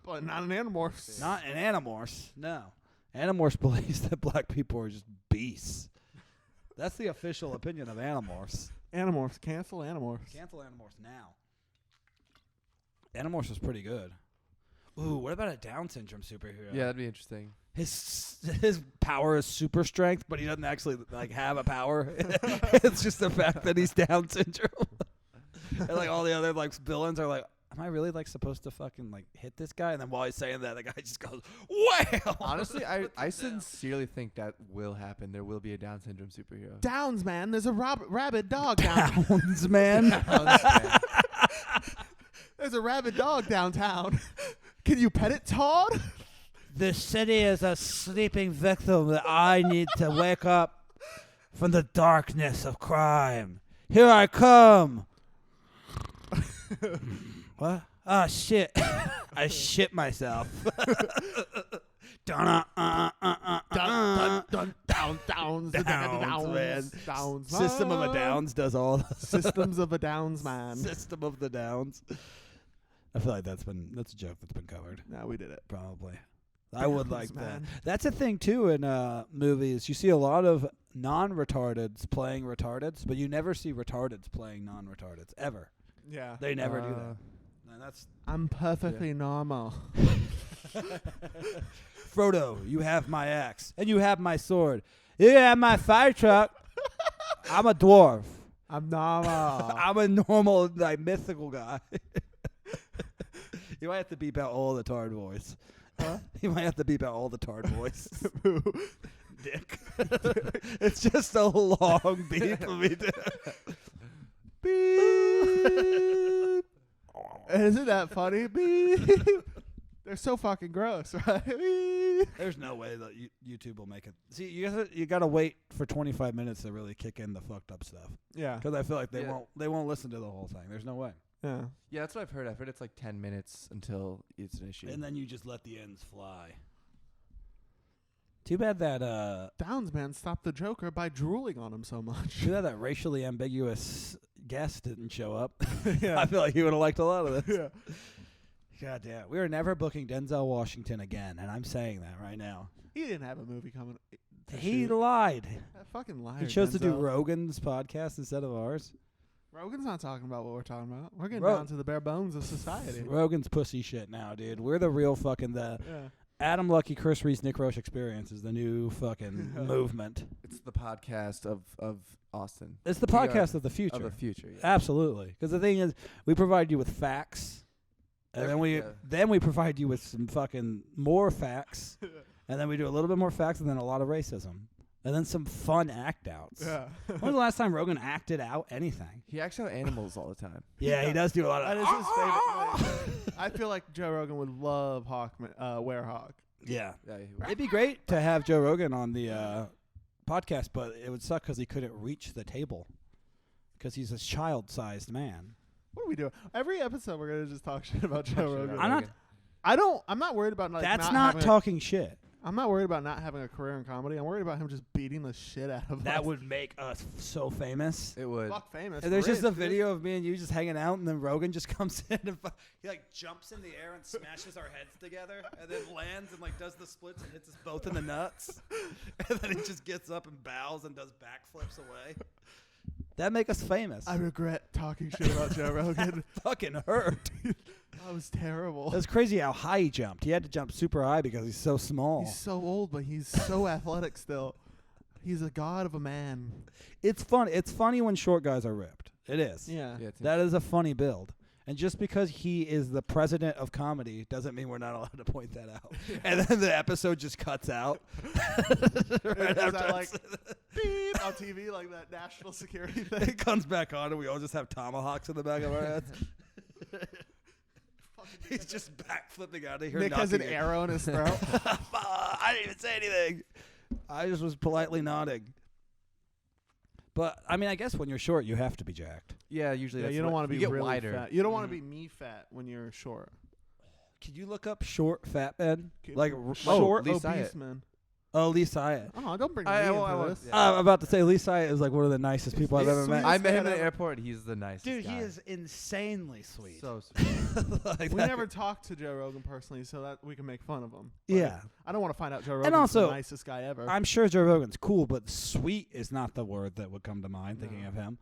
but not an Animorphs. Not an Animorphs. No. Animorphs believes that black people are just beasts. That's the official opinion of Animorphs. Animorphs. Cancel Animorphs. Cancel Animorphs now. Animorphs was pretty good. Ooh, what about a Down syndrome superhero? Yeah, that'd be interesting. His power is super strength, but he doesn't actually like have a power. It's just the fact that he's Down syndrome. And like all the other like villains are like, am I really like supposed to fucking like hit this guy? And then while he's saying that, the guy just goes, "Well." Honestly, I sincerely think that will happen. There will be a Down syndrome superhero. Downs, man. There's a rabid dog down. Downs, man. There's a rabid dog downtown. Can you pet it, Todd? The city is a sleeping victim that I need to wake up from the darkness of crime. Here I come. What? Oh, shit. I shit myself. Dun, downs, man. Downs, System of a man. Downs does all the Systems of a Downs, man. System of the Downs. I feel like that's a joke that's been covered. No, we did it. Probably. I would Downs, like that. man. That's a thing too in movies. You see a lot of non-retardeds playing retardeds, but you never see retardeds playing non-retardeds ever. Yeah. They never do that. And that's I'm perfectly normal. Frodo. You have my axe, and you have my sword. You have my fire truck. I'm a dwarf. I'm normal. I'm a normal, like mythical guy. You might have to beep out all the Tard voice. Huh? You might have to beep out all the Tard voice. Dick. It's just a long beep of me. Beep. Isn't that funny? Beep. They're so fucking gross, right? Beep. There's no way that YouTube will make it. See, you gotta wait for 25 minutes to really kick in the fucked up stuff. Yeah. Because I feel like they Yeah. won't listen to the whole thing. There's no way. Yeah. Yeah, that's what I've heard. I've heard it's like 10 minutes until it's an issue. And then you just let the ends fly. Too bad that Downs, man, stopped the Joker by drooling on him so much. too bad that racially ambiguous guest didn't show up. Yeah. I feel like he would have liked a lot of this. Yeah. God damn. We are never booking Denzel Washington again, and I'm saying that right now. He didn't have a movie coming. to He shoot. lied. That fucking liar. He chose to do Denzel. Rogan's podcast instead of ours. Rogan's not talking about what we're talking about. We're getting Ro- down to the bare bones of society. Rogan's pussy shit now, dude. We're the real fucking Yeah. Adam Luckey, Chris Rees, Nick Roche experience is the new fucking movement. It's the podcast of Austin. It's the We are podcast of the future. Of the future. Yeah. Absolutely. Because the thing is, we provide you with facts, and then we provide you with some fucking more facts, and then we do a little bit more facts, and then a lot of racism, and then some fun act outs. Yeah. When was the last time Rogan acted out anything? He acts out animals all the time. Yeah, he does do a lot of. That is his favorite. I feel like Joe Rogan would love Werehog. Yeah. Yeah, he It'd be great to have Joe Rogan on the podcast, but it would suck because he couldn't reach the table because he's a child-sized man. What are we doing? Every episode we're gonna just talk shit about Joe Rogan. I'm not worried about like That's not not having talking shit. I'm not worried about not having a career in comedy. I'm worried about him just beating the shit out of That us. would make us so famous. It would. Fuck famous. And there's just a Rich, dude. video of me and you just hanging out, and then Rogan just comes in and he like jumps in the air and smashes our heads together, and then lands and like does the splits and hits us both in the nuts, and then he just gets up and bows and does backflips away. That make us famous. I regret talking shit about Joe Rogan. fucking hurt. That was terrible. It was crazy how high he jumped. He had to jump super high because he's so small. He's so old, but he's so athletic still. He's a god of a man. It's fun. It's funny when short guys are ripped. It is. Yeah. Yeah, it's That is a funny build. And just because he is the president of comedy doesn't mean we're not allowed to point that out. And then the episode just cuts out. Right Is after that like beep on TV, like that national security thing? it comes back on and we all just have tomahawks in the back of our heads. He's just backflipping out of here. Nick has an knocking it. arrow in his throat. I didn't even say anything. I just was politely nodding. But I mean, I guess when you're short, you have to be jacked. Yeah, usually Yeah, that's you don't what- want to be you get really wider. fat. You don't want to be me fat when you're short. Could you look up short fat men? Like Short Lee obese Syatt. men. Oh, Lee Syatt. Oh, don't bring me I into won't- this. yeah. I'm about to say Lee Syatt is like one of the nicest people I've he's ever met. sweet. I met him guy at the ever. airport. He's the nicest Dude, guy. he is insanely sweet. so sweet. Like We that- never talked to Joe Rogan personally, so that we can make fun of him. But Yeah. I don't want to find out Joe Rogan's also, the nicest guy ever. I'm sure Joe Rogan's cool, but sweet is not the word that would come to mind thinking No. of him.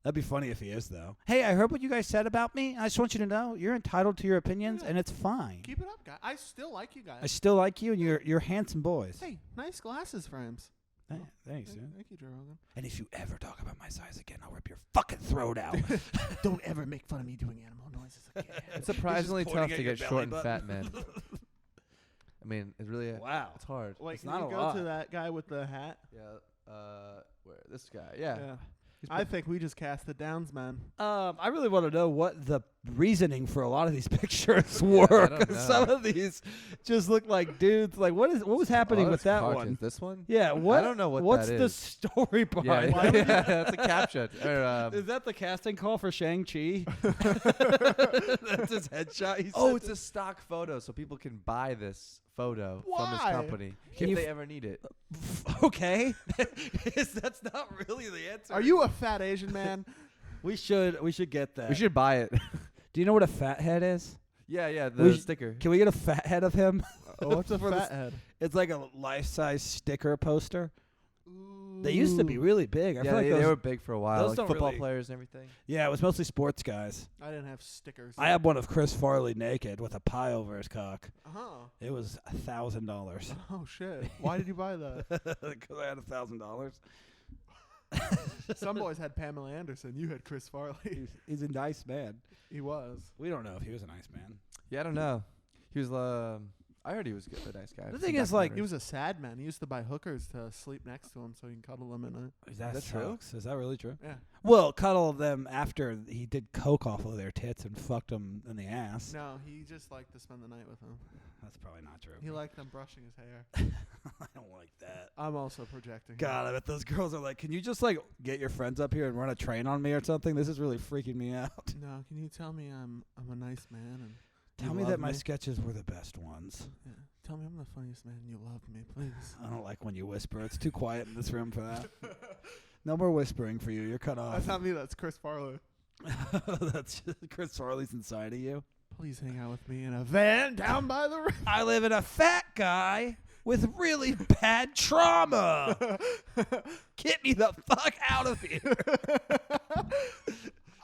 That'd be funny if he is, though. Hey, I heard what you guys said about me. I just want you to know you're entitled to your opinions, Yeah. and it's fine. Keep it up, guy. I still like you guys. I still like you, and you're handsome boys. Hey, nice glasses frames. Thanks, Thank, dude. thank you, Joe Rogan. And if you ever talk about my size again, I'll rip your fucking throat out. Don't ever make fun of me doing animal noises again. It's surprisingly pointing tough at to your get belly short and button. fat men. I mean, it's really Wow. it's hard. Like, It's can not you a go lot. to that guy with the hat? Yeah. Where this guy? Yeah. He's I think we just cast the downs, man. I really want to know what the reasoning for a lot of these pictures were. I don't 'Cause some know. of these just look like dudes. Like, what was happening with that cartoons. one? This one? Yeah, what? I don't know what What's that the is. story Yeah, behind? Why would you- that's a caption. Is that the casting call for Shang-Chi? That's his headshot. He Oh, sent it's a stock photo, so people can buy this photo from Why? this company Can if you they ever need it. okay. That's not really the answer. Are you a fat Asian man? We should get that. We should buy it. Do you know what a fat head is? yeah, We the sh- sticker. Can we get a fat head of him? What's a For this- fat head? It's like a life-size sticker poster. They used to be really big. I Yeah, feel like they those, were big for a while, those like don't football really- players and everything. Yeah, it was mostly sports guys. I didn't have stickers. I had one of Chris Farley naked with a pie over his cock. Oh. It was $1,000 Oh shit! Why did you buy that? because I had $1,000. Some boys had Pamela Anderson. You had Chris Farley. He's a nice man. He was. We don't know if he was a nice man. Yeah, I don't know. He was. I heard he was a nice guy. The Some thing is, like, documentaries. He was a sad man. He used to buy hookers to sleep next to him so he can cuddle them in it. That true? sucks. Is that really true? Yeah. Well, cuddle them after he did coke off of their tits and fucked them in the ass. No, he just liked to spend the night with them. That's probably not true. He liked them brushing his hair. I don't like that. I'm also projecting. God, I bet those girls are like, can you just like get your friends up here and run a train on me or something? This is really freaking me out. No, can you tell me I'm a nice man and Tell you me love that my sketches were the best ones. Yeah. Tell me I'm the funniest man and you love me, please. I don't like when you whisper. It's too quiet in this room for that. No more whispering for you. You're cut off. That's not me. That's Chris Farley. That's just Chris Farley's inside of you. Please hang out with me in a van down by the river. I live in a fat guy with really bad trauma. Get me the fuck out of here.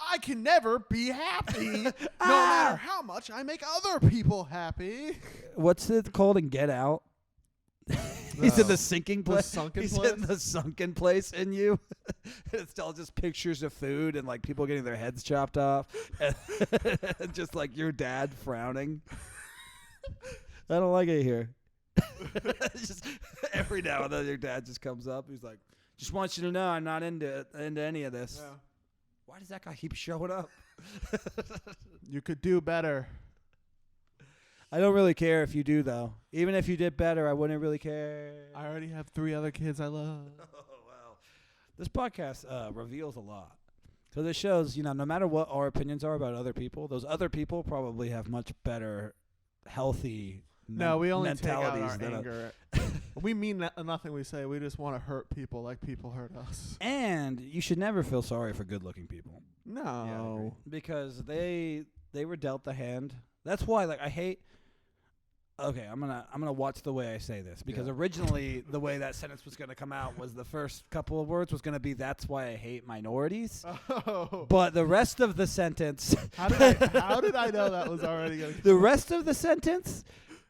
I can never be happy, no Ah. matter how much I make other people happy. What's it called in Get Out? He's in No. the sinking The place. sunken He's place? in the sunken place in you. It's all just pictures of food and like people getting their heads chopped off, and just like your dad frowning. I don't like it here. Just every now and then your dad just comes up. He's like, "Just want you to know I'm not into any of this." Yeah. Why does that guy keep showing up? You could do better. I don't really care if you do, though. Even if you did better, I wouldn't really care. I already have 3 other kids I love. Oh, wow. This podcast reveals a lot. Because it shows, no matter what our opinions are about other people, those other people probably have much better, healthy No, we only take out mentalities our than anger. We mean nothing we say. We just want to hurt people like people hurt us. And you should never feel sorry for good-looking people. No. Because they were dealt the hand. That's why, like, I hate... Okay, I'm gonna watch the way I say this because Yeah. originally the way that sentence was gonna come out was the first couple of words was gonna be "That's why I hate minorities," Oh. but the rest of the sentence, How did I know that was already going to the rest of the sentence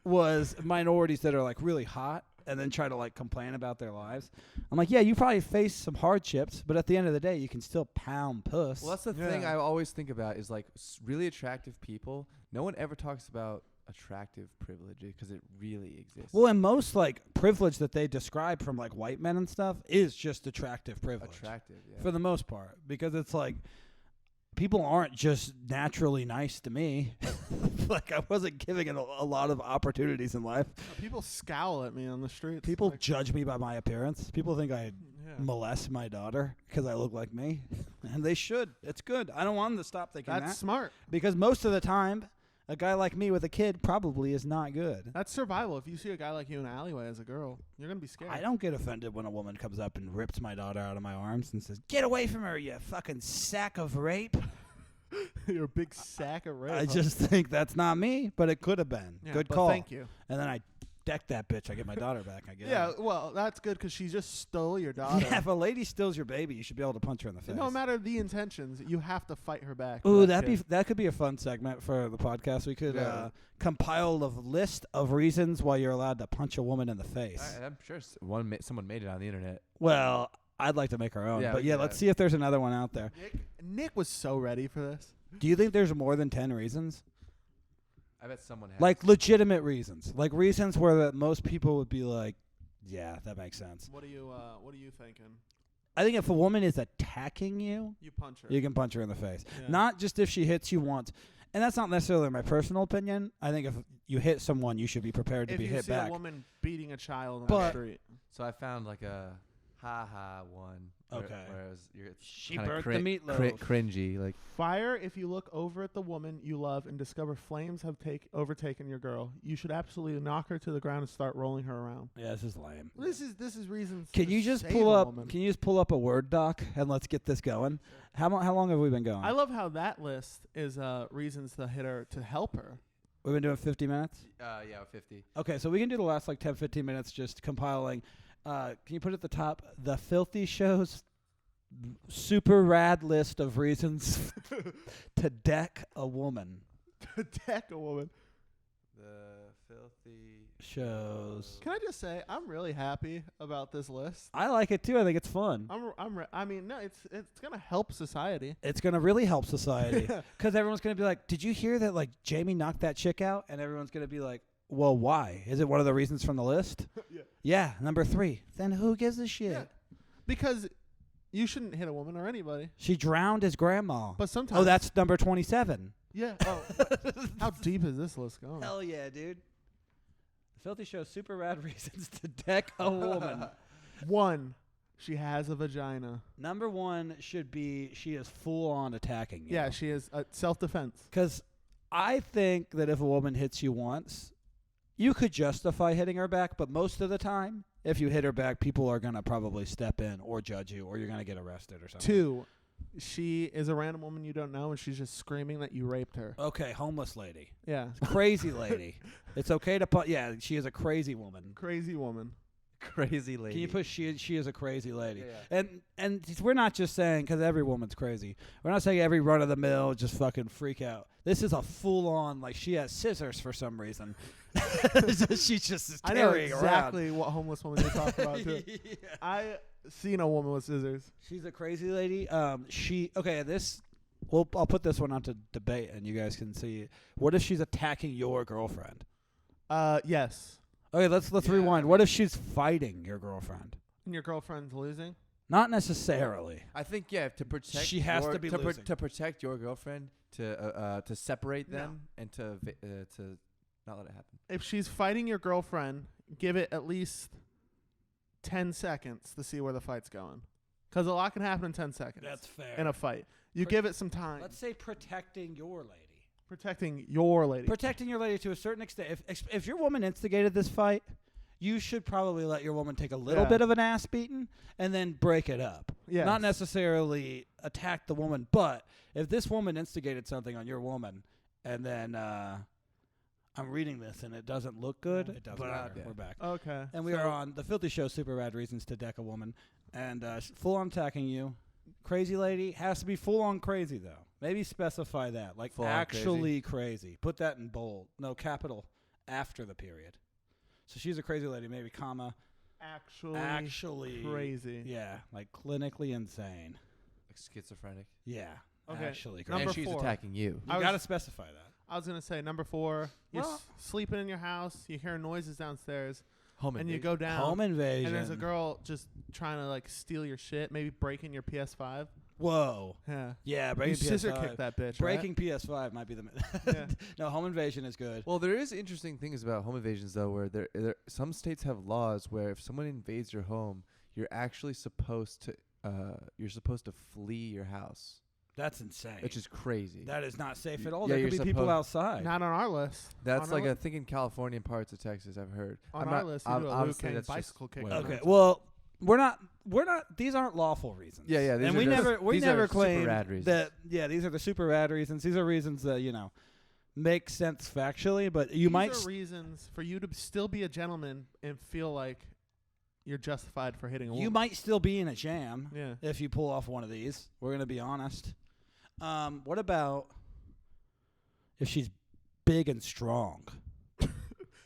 was minorities that are like really hot and then try to like complain about their lives. I'm like, yeah, you probably face some hardships, but at the end of the day, you can still pound puss. Well, that's the thing Yeah. I always think about is like really attractive people. No one ever talks about attractive privilege because it really exists. Well, and most like privilege that they describe from like white men and stuff is just attractive privilege. attractive, yeah. For the most part, because it's like people aren't just naturally nice to me. Like I wasn't giving it a lot of opportunities in life. People scowl at me on the streets. People Like, judge me by my appearance. People think I molest my daughter because I look like me, and they should. It's good. I don't want them to stop thinking That's that smart. because most of the time, a guy like me with a kid probably is not good. That's survival. If you see a guy like you in an alleyway as a girl, you're gonna be scared. I don't get offended when a woman comes up and rips my daughter out of my arms and says, "Get away from her, you fucking sack of rape." You're a big sack of rape. I huh? just think that's not me, but it could have been. Yeah, Good but call. Thank you. And then I deck that bitch. I get my daughter back. I guess. Yeah, well, that's good because she just stole your daughter. Yeah, if a lady steals your baby, you should be able to punch her in the face. No matter the intentions, you have to fight her back. Ooh, that that could be a fun segment for the podcast. We could Yeah. compile a list of reasons why you're allowed to punch a woman in the face. I'm sure someone made it on the internet. Well, I'd like to make our own, Yeah, but we yeah, could, let's see if there's another one out there. Nick was so ready for this. Do you think there's more than 10 reasons? I bet someone has. Like legitimate reasons, like reasons where that most people would be like, "Yeah, that makes sense." What are you thinking? I think if a woman is attacking you, You punch her. you can punch her in the face. Yeah. Not just if she hits you once. And that's not necessarily my personal opinion. I think if you hit someone, you should be prepared to if be you hit see back. a woman beating a child on But- the street. So I found like a ha one. Okay. Whereas you're She kinda burnt the meatloaf. cringy. Like Fire if you look over at the woman you love and discover flames have overtaken your girl. You should absolutely knock her to the ground and start rolling her around. Yeah, this is lame. This is reasons. Can to you just save pull a up? woman. Can you just pull up a Word doc and let's get this going? How long have we been going? I love how that list is reasons to hit her to help her. We've been doing 50 minutes. yeah, 50. Okay, so we can do the last like 10, 15 minutes just compiling. Can you put at the top the Filthy Show's super rad list of reasons to deck a woman? To deck a woman. The filthy Shows. Can I just say I'm really happy about this list. I like it too. I think it's fun. I mean, no, it's gonna help society. It's gonna really help society because everyone's gonna be like, "Did you hear that? Like Jamie knocked that chick out?" And everyone's gonna be like, "Well, why? Is it one of the reasons from the list?" Yeah. Yeah, number 3. Then who gives a shit? Yeah. Because you shouldn't hit a woman or anybody. She drowned his grandma. But sometimes. Oh, that's number 27. Yeah. Oh. How deep is this list going? Hell yeah, dude. The Filthy Show super rad reasons to deck a woman. 1, she has a vagina. Number 1 should be she is full on attacking you. Yeah, she is self-defense. Because I think that if a woman hits you once, you could justify hitting her back, but most of the time, if you hit her back, people are going to probably step in or judge you, or you're going to get arrested or something. 2, she is a random woman you don't know, and she's just screaming that you raped her. Okay, homeless lady. Yeah. Crazy lady. It's okay to put, yeah, she is a crazy woman. Crazy woman. crazy lady. Can you put she is a crazy lady? Yeah. And we're not just saying because every woman's crazy. We're not saying every run of the mill just fucking freak out. This is a full on like she has scissors for some reason. She's just I know tearing exactly what homeless woman you're talking about too. Yeah. I seen a woman with scissors. She's a crazy lady. I'll put this one on to debate and you guys can see. What if she's attacking your girlfriend? Yes. Okay, let's Yeah. rewind. What if she's fighting your girlfriend? And your girlfriend's losing? Not necessarily. I think to protect She has your, to be losing. to protect your girlfriend to separate No. them and to not let it happen. If she's fighting your girlfriend, give it at least 10 seconds to see where the fight's going. Because a lot can happen in 10 seconds That's fair. in a fight. You give it some time. Let's say protecting your lady. Protecting your lady. Protecting your lady to a certain extent. If your woman instigated this fight, you should probably let your woman take a little Yeah. bit of an ass beating and then break it up. Yes. Not necessarily attack the woman, but if this woman instigated something on your woman and then I'm reading this and it doesn't look good, it doesn't matter. Yeah. We're back. Okay. And we are on The Filthy Show, Super Rad Reasons to Deck a Woman. And full on attacking you. Crazy lady. Has to be full on crazy, though. Maybe specify that. Like Full on actually crazy. Put that in bold. No, capital after the period. So she's a crazy lady, maybe comma. Actually crazy. Yeah, like clinically insane. Like schizophrenic. Yeah, Okay. actually crazy. Number and she's 4. attacking you. You got to specify that. I was going to say number 4, you're Well- sleeping in your house, you hear noises downstairs, Home and you invasion. go down. Home invasion. And there's a girl just trying to like steal your shit, maybe breaking your PS5. Whoa. Yeah. Yeah, You breaking scissor PS5. kick that bitch. Breaking PS5 might be the. Yeah. No, home invasion is good. Well, there is interesting things about home invasions though, where there some states have laws where if someone invades your home, you're actually supposed to flee your house, That's insane. which is crazy. That is not safe at all. Yeah, There you're could be people supposed- outside. Not on our list. That's on our like I think in California and parts of Texas, I've heard. On I'm our not- list, you do a Liu honestly, Kang that's just bicycle kick. whatever. Okay, well, we're not. These aren't lawful reasons. Yeah, these and are we just- never these are super claimed rad reasons. that. Yeah, these are the super rad reasons. These are reasons that make sense factually, but you might. These are reasons for you to still be a gentleman and feel like you're justified for hitting a woman. You might still be in a jam Yeah. if you pull off one of these. We're gonna be honest. What about if she's big and strong?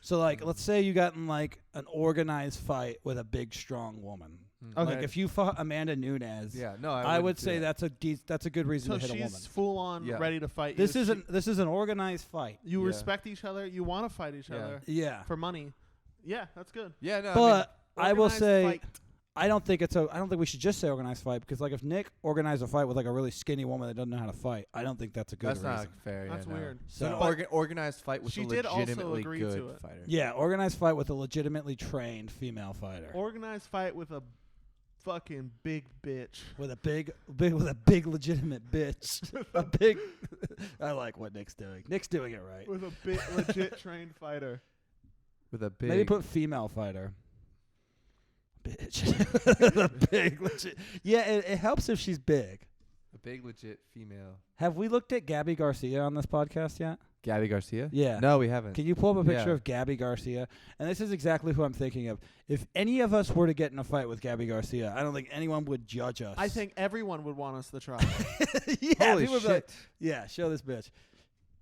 So, like, let's say you got in like an organized fight with a big, strong woman. Okay. Like if you fought Amanda Nunes, Yeah, no, I would wouldn't do say that. that's a good reason So to hit a woman. she's full on Yeah. ready to fight. This you. is an organized fight. You Yeah. respect each other. You want to fight each Yeah. other Yeah, for money. Yeah, that's good. Yeah, no. but I will Organized say fight. I don't think we should just say organized fight because like if Nick organized a fight with like a really skinny woman that doesn't know how to fight, I don't think that's a good that's reason. not fair. That's yeah, no. weird. So So an organized fight with She a did also legitimately agree good to it. fighter. yeah, organized fight with a legitimately trained female fighter Organized fight with a fucking big bitch. with a big legitimate bitch. A big. I like what Nick's doing. Nick's doing it right. With a big legit trained fighter. With a big. Maybe put female fighter. Bitch. A big legit. Yeah, it helps if she's big. a big legit female. Have we looked at Gabby Garcia on this podcast yet? Gabby Garcia? Yeah. No, we haven't. Can you pull up a picture Yeah. of Gabby Garcia? And this is exactly who I'm thinking of. If any of us were to get in a fight with Gabby Garcia, I don't think anyone would judge us. I think everyone would want us to try. yeah, Holy people would be like, shit. yeah, show this bitch.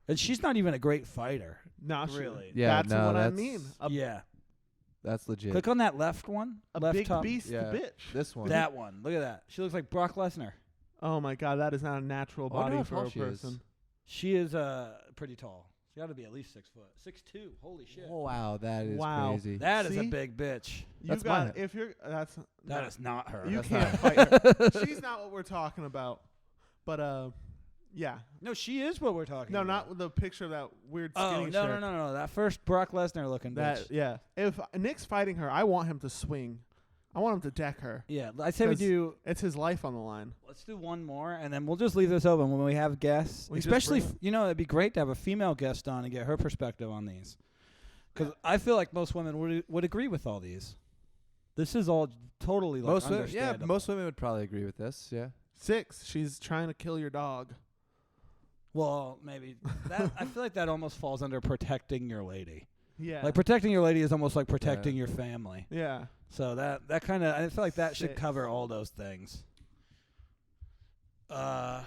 And she's not even a great fighter. Nah, Really? Yeah, that's no, what I that's- mean. A, Yeah. That's legit. Click on that left one. a left big top. beast Yeah. bitch. This one. That one. Look at that. She looks like Brock Lesnar. Oh my god, that is not a natural I wonder body how for tall a she is. person. She is pretty tall. She got to be at least 6 foot. 6'2". Holy shit. Oh, wow, that is Wow. crazy. That is a See? big bitch. You That's got my- if you're that's That no, is not her. you That's can't not- fight her. She's not what we're talking about. But yeah. No, she is what we're talking No, about. not with the picture of that weird Oh, skinny no, shirt. no. That first Brock Lesnar looking That bitch. yeah. If Nick's fighting her, I want him to swing. I want him to deck her. Yeah, I say we 'Cause do. It's his life on the line. Let's do one more, and then we'll just leave this open when we have guests. We just Especially, bring it'd be great to have a female guest on and get her perspective on these. Because I feel like most women would agree with all these. This is all totally like Most women, yeah, understandable. most women would probably agree with this. Yeah. 6. She's trying to kill your dog. Well, maybe that. I feel like that almost falls under protecting your lady. Yeah. Like protecting your lady is almost like protecting your family. yeah. So that kind of, I feel like that should 6. cover all those things. I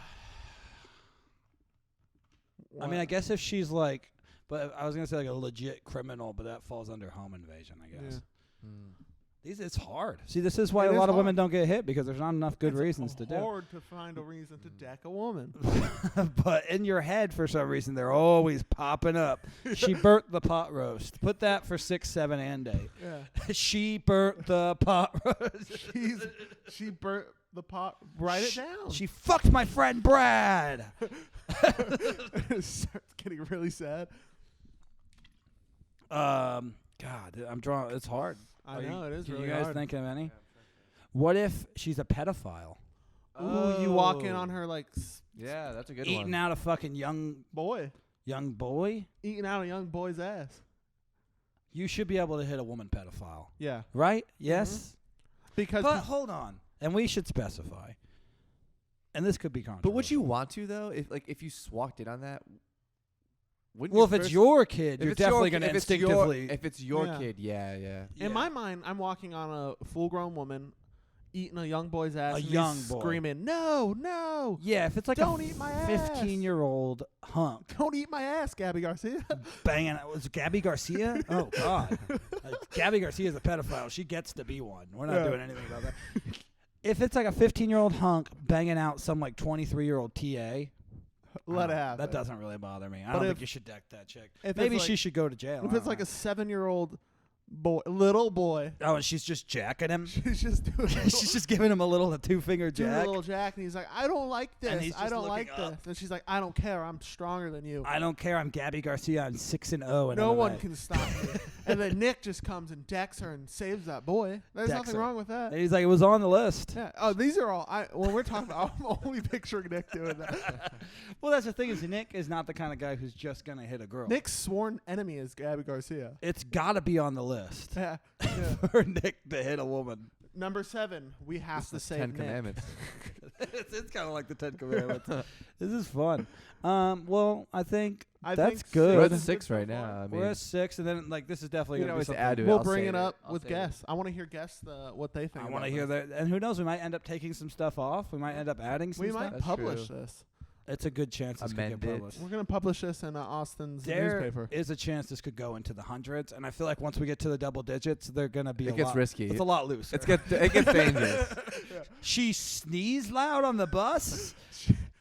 mean, I guess if she's like, but I was gonna say like a legit criminal, but that falls under home invasion, I guess. Yeah. It's hard. See, this is why It a is lot of women hard. don't get hit because there's not enough good It's reasons to do. hard to find a reason to deck a woman. But in your head, for some reason, they're always popping up. She burnt the pot roast. Put that for 6, 7, and 8. Yeah. She burnt the pot roast. She burnt the pot. Write it down. She fucked my friend Brad. Starts getting really sad. God, I'm drawing. It's hard. I know it is Can really you guys hard. think of any? What if she's a pedophile, Ooh, you walk in on her like Yeah, that's a good eating one. out a fucking young boy boy? eating out a young boy's ass. You should be able to hit a woman pedophile, Yeah, right? Yes. because But hold on, and we should specify. And this could be controversial. But would you want to though? If you walked in on that, wouldn't Well, your if it's first- your kid, if you're it's your definitely kid- going to if it's your- instinctively. If it's your Yeah. kid, yeah. Yeah. in my mind, I'm walking on a full-grown woman eating a young boy's ass. A and he's young boy. screaming, "No, no! Yeah, if it's like Don't a eat my ass. 15-year-old hunk Don't eat my ass, Gabby Garcia." banging. Was it Gabby Garcia? Oh God, Gabby Garcia is a pedophile. She gets to be one. We're not Yeah. doing anything about that. If it's like a 15-year-old hunk banging out some like 23-year-old TA, Let it happen. That doesn't really bother me. I But don't if- think you should deck that chick. if Maybe it's she like- should go to jail. If it's like a 7-year-old boy, little boy, oh, and she's just jacking him. she's just doing. She's just giving him a little 2-finger doing jack. a little jack, and he's like, "I don't like And this. he's I just don't like looking this." up. And she's like, "I don't care. I'm stronger than you. I don't care. I'm Gabby Garcia. I'm 6-0. And No one MMA. can stop me." And then Nick just comes and decks her and saves that boy. There's Decks nothing her. wrong with that. And he's like, it was on the list. Yeah. Oh, these are all. When we're talking about, I'm only picturing Nick doing that. Well, that's the thing is Nick is not the kind of guy who's just gonna hit a girl. Nick's sworn enemy is Gabby Garcia. It's got to be on the list Yeah. for Nick to hit a woman. Number 7, we have to save 10 Nick. Commandments. It's kind of like the 10 Commandments. This is fun. Well, I think I that's think good. We're This at is 6 good so right far. now. I We're mean, at 6, and then like this is definitely we can gonna be always something. add to it. We'll I'll bring save it up I'll with save guests. I want to hear guests what they think. I want to about hear this. that, and who knows? We might end up taking some stuff off. We might end up adding some We stuff. might That's publish true. this. It's a good chance this could Amend get it. published. We're gonna publish this in Austin's There newspaper. is a chance this could go into the hundreds, and I feel like once we get to the double digits, they're gonna be. It gets risky. It's a lot looser. it gets dangerous. She sneezed loud on the bus.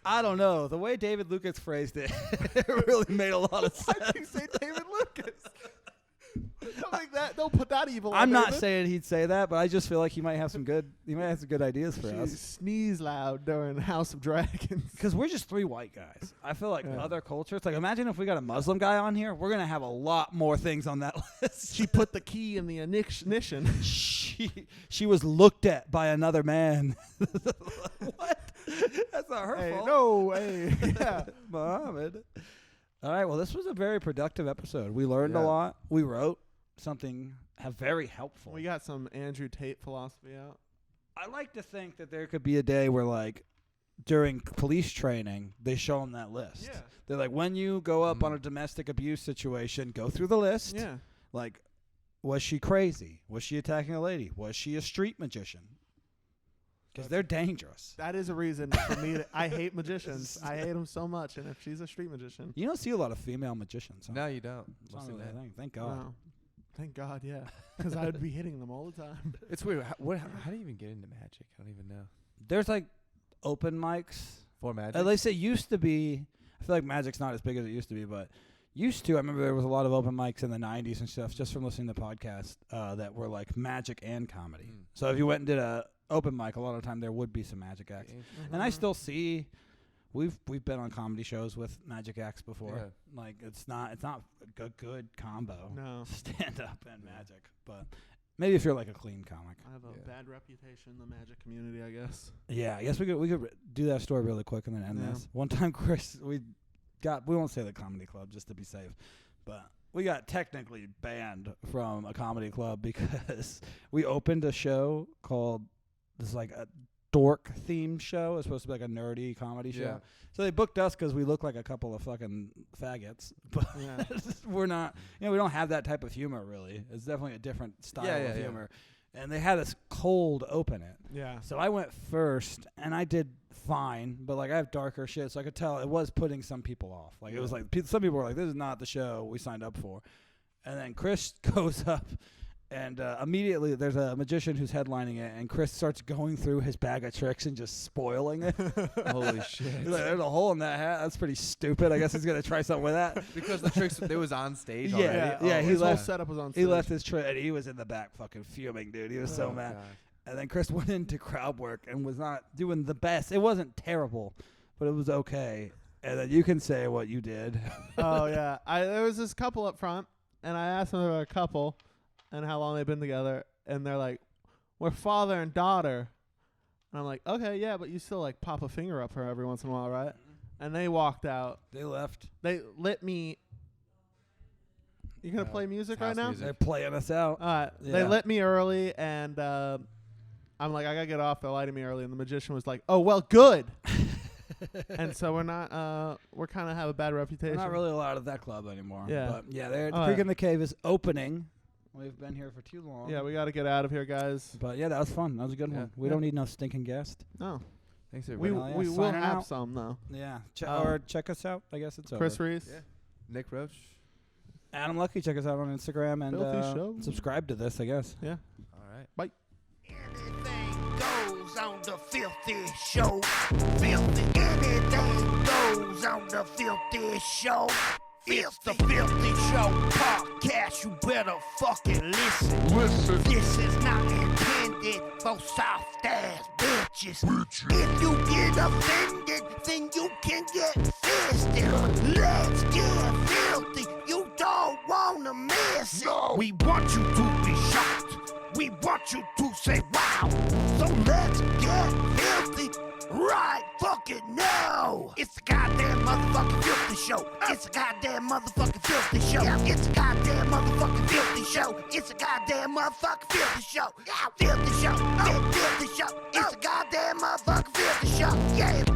I don't know. The way David Lucas phrased it, it really made a lot of sense. Why did you say David Lucas? Don't make that. Don't put that evil. I'm on not David. saying he'd say that, but I just feel like he might have some good. He might have some good ideas for She us. sneezed loud during House of Dragons. Because we're just 3 white guys. I feel like Yeah. other cultures. Like imagine if we got a Muslim guy on here. We're gonna have a lot more things on that list. She put the key in the ignition. she was looked at by another man. What? That's not her Hey, fault. no, hey, yeah. Muhammad. All right. Well, this was a very productive episode. We learned a Yeah. lot. We wrote something very helpful. We got some Andrew Tate philosophy out. I like to think that there could be a day where, like, during police training, they show them that list. Yeah. They're like, when you go up on a domestic abuse situation, go through the list. Yeah. Like, was she crazy? Was she attacking a lady? Was she a street magician? Because they're dangerous. That is a reason for me to. I hate magicians. I hate them so much. And if she's a street magician, You don't see a lot of female magicians. Huh? No, you don't. It's not Mostly really a men. thing. Thank God. wow. Thank God, yeah. Because I would be hitting them all the time. It's weird. How do you even get into magic? I don't even know. There's like open mics. For magic? At least it used to be. I feel like magic's not as big as it used to be, but used to. I remember there was a lot of open mics in the 90s and stuff, just from listening to podcasts that were like magic and comedy. Mm. So if you went and did a open mic, a lot of the time there would be some magic acts. And I still see. We've been on comedy shows with magic acts before. Yeah. Like it's not a good combo. No. Stand up and magic, but maybe if you're like a clean comic. I have a Yeah. bad reputation in the magic community, I guess. Yeah, I guess we could do that story really quick and then end Yeah. this. One time, Chris, we won't say the comedy club just to be safe, but we got technically banned from a comedy club because we opened a show called this like a dork themed show. It's supposed to be like a nerdy comedy show. Yeah. So they booked us because we look like a couple of fucking faggots, but Yeah. we're not. You know, we don't have that type of humor really. It's definitely a different style Yeah, of yeah. humor. And they had us cold open it. Yeah. So I went first, and I did fine, but like I have darker shit, so I could tell it was putting some people off. Like it was like some people were like, "This is not the show we signed up for." And then Chris goes up, and immediately there's a magician who's headlining it, and Chris starts going through his bag of tricks and just spoiling it. Holy shit. He's like, "There's a hole in that hat. That's pretty stupid. I guess he's gonna try something with that." Because the tricks, it was on stage Yeah, already? yeah, Oh, he His whole left- setup was on He stage. left his trick, and he was in the back fucking fuming, dude. He was so Oh, mad. God. And then Chris went into crowd work and was not doing the best. It wasn't terrible, but it was okay. And then you can say what you did. Oh yeah, there was this couple up front, and I asked them if they were a couple, and how long they've been together, and they're like, "We're father and daughter," and I'm like, "Okay, yeah, but you still like pop a finger up her every once in a while, right?" And they walked out. They left. They lit me. You gonna play music right house now? music. They're playing us out. They Yeah. lit me early, and I'm like, I gotta get off. They're lighting me early, and the magician was like, "Oh well, good." And so we're not. We're kind of have a bad We're reputation. not really allowed at that club anymore. Yeah. But yeah, they're All Freak right. in the Cave is opening. We've been here for too long. Yeah, we got to get out of here, guys. But yeah, that was fun. That was a good Yeah. one. We Yeah. don't need no stinking guest. No, Thanks, we everybody. yeah, we will signing have out. some though. Yeah. Um, Or check us out. I guess it's Chris over. Rees. Yeah. Nick Roche. Adam Luckey. Check us out on Instagram and Filthy Show. subscribe to this, I guess. Yeah. All right. Anything goes on the Filthy Show. Filthy. Anything goes on the Filthy Show. It's the Filthy Show podcast. You better fucking listen. This is not intended for soft ass bitches. If you get offended, then you can get fisted. Let's get filthy. You don't wanna miss it. show. We want you to be shocked. We want you to say wow. So let's get filthy right fucking now. It's the goddamn motherfucking filthy show. It's a goddamn motherfucking filthy show. It's a goddamn motherfucking filthy show. It's a goddamn motherfucking filthy show. Filthy show. Filthy show. It's a goddamn motherfucking filthy show. Yeah.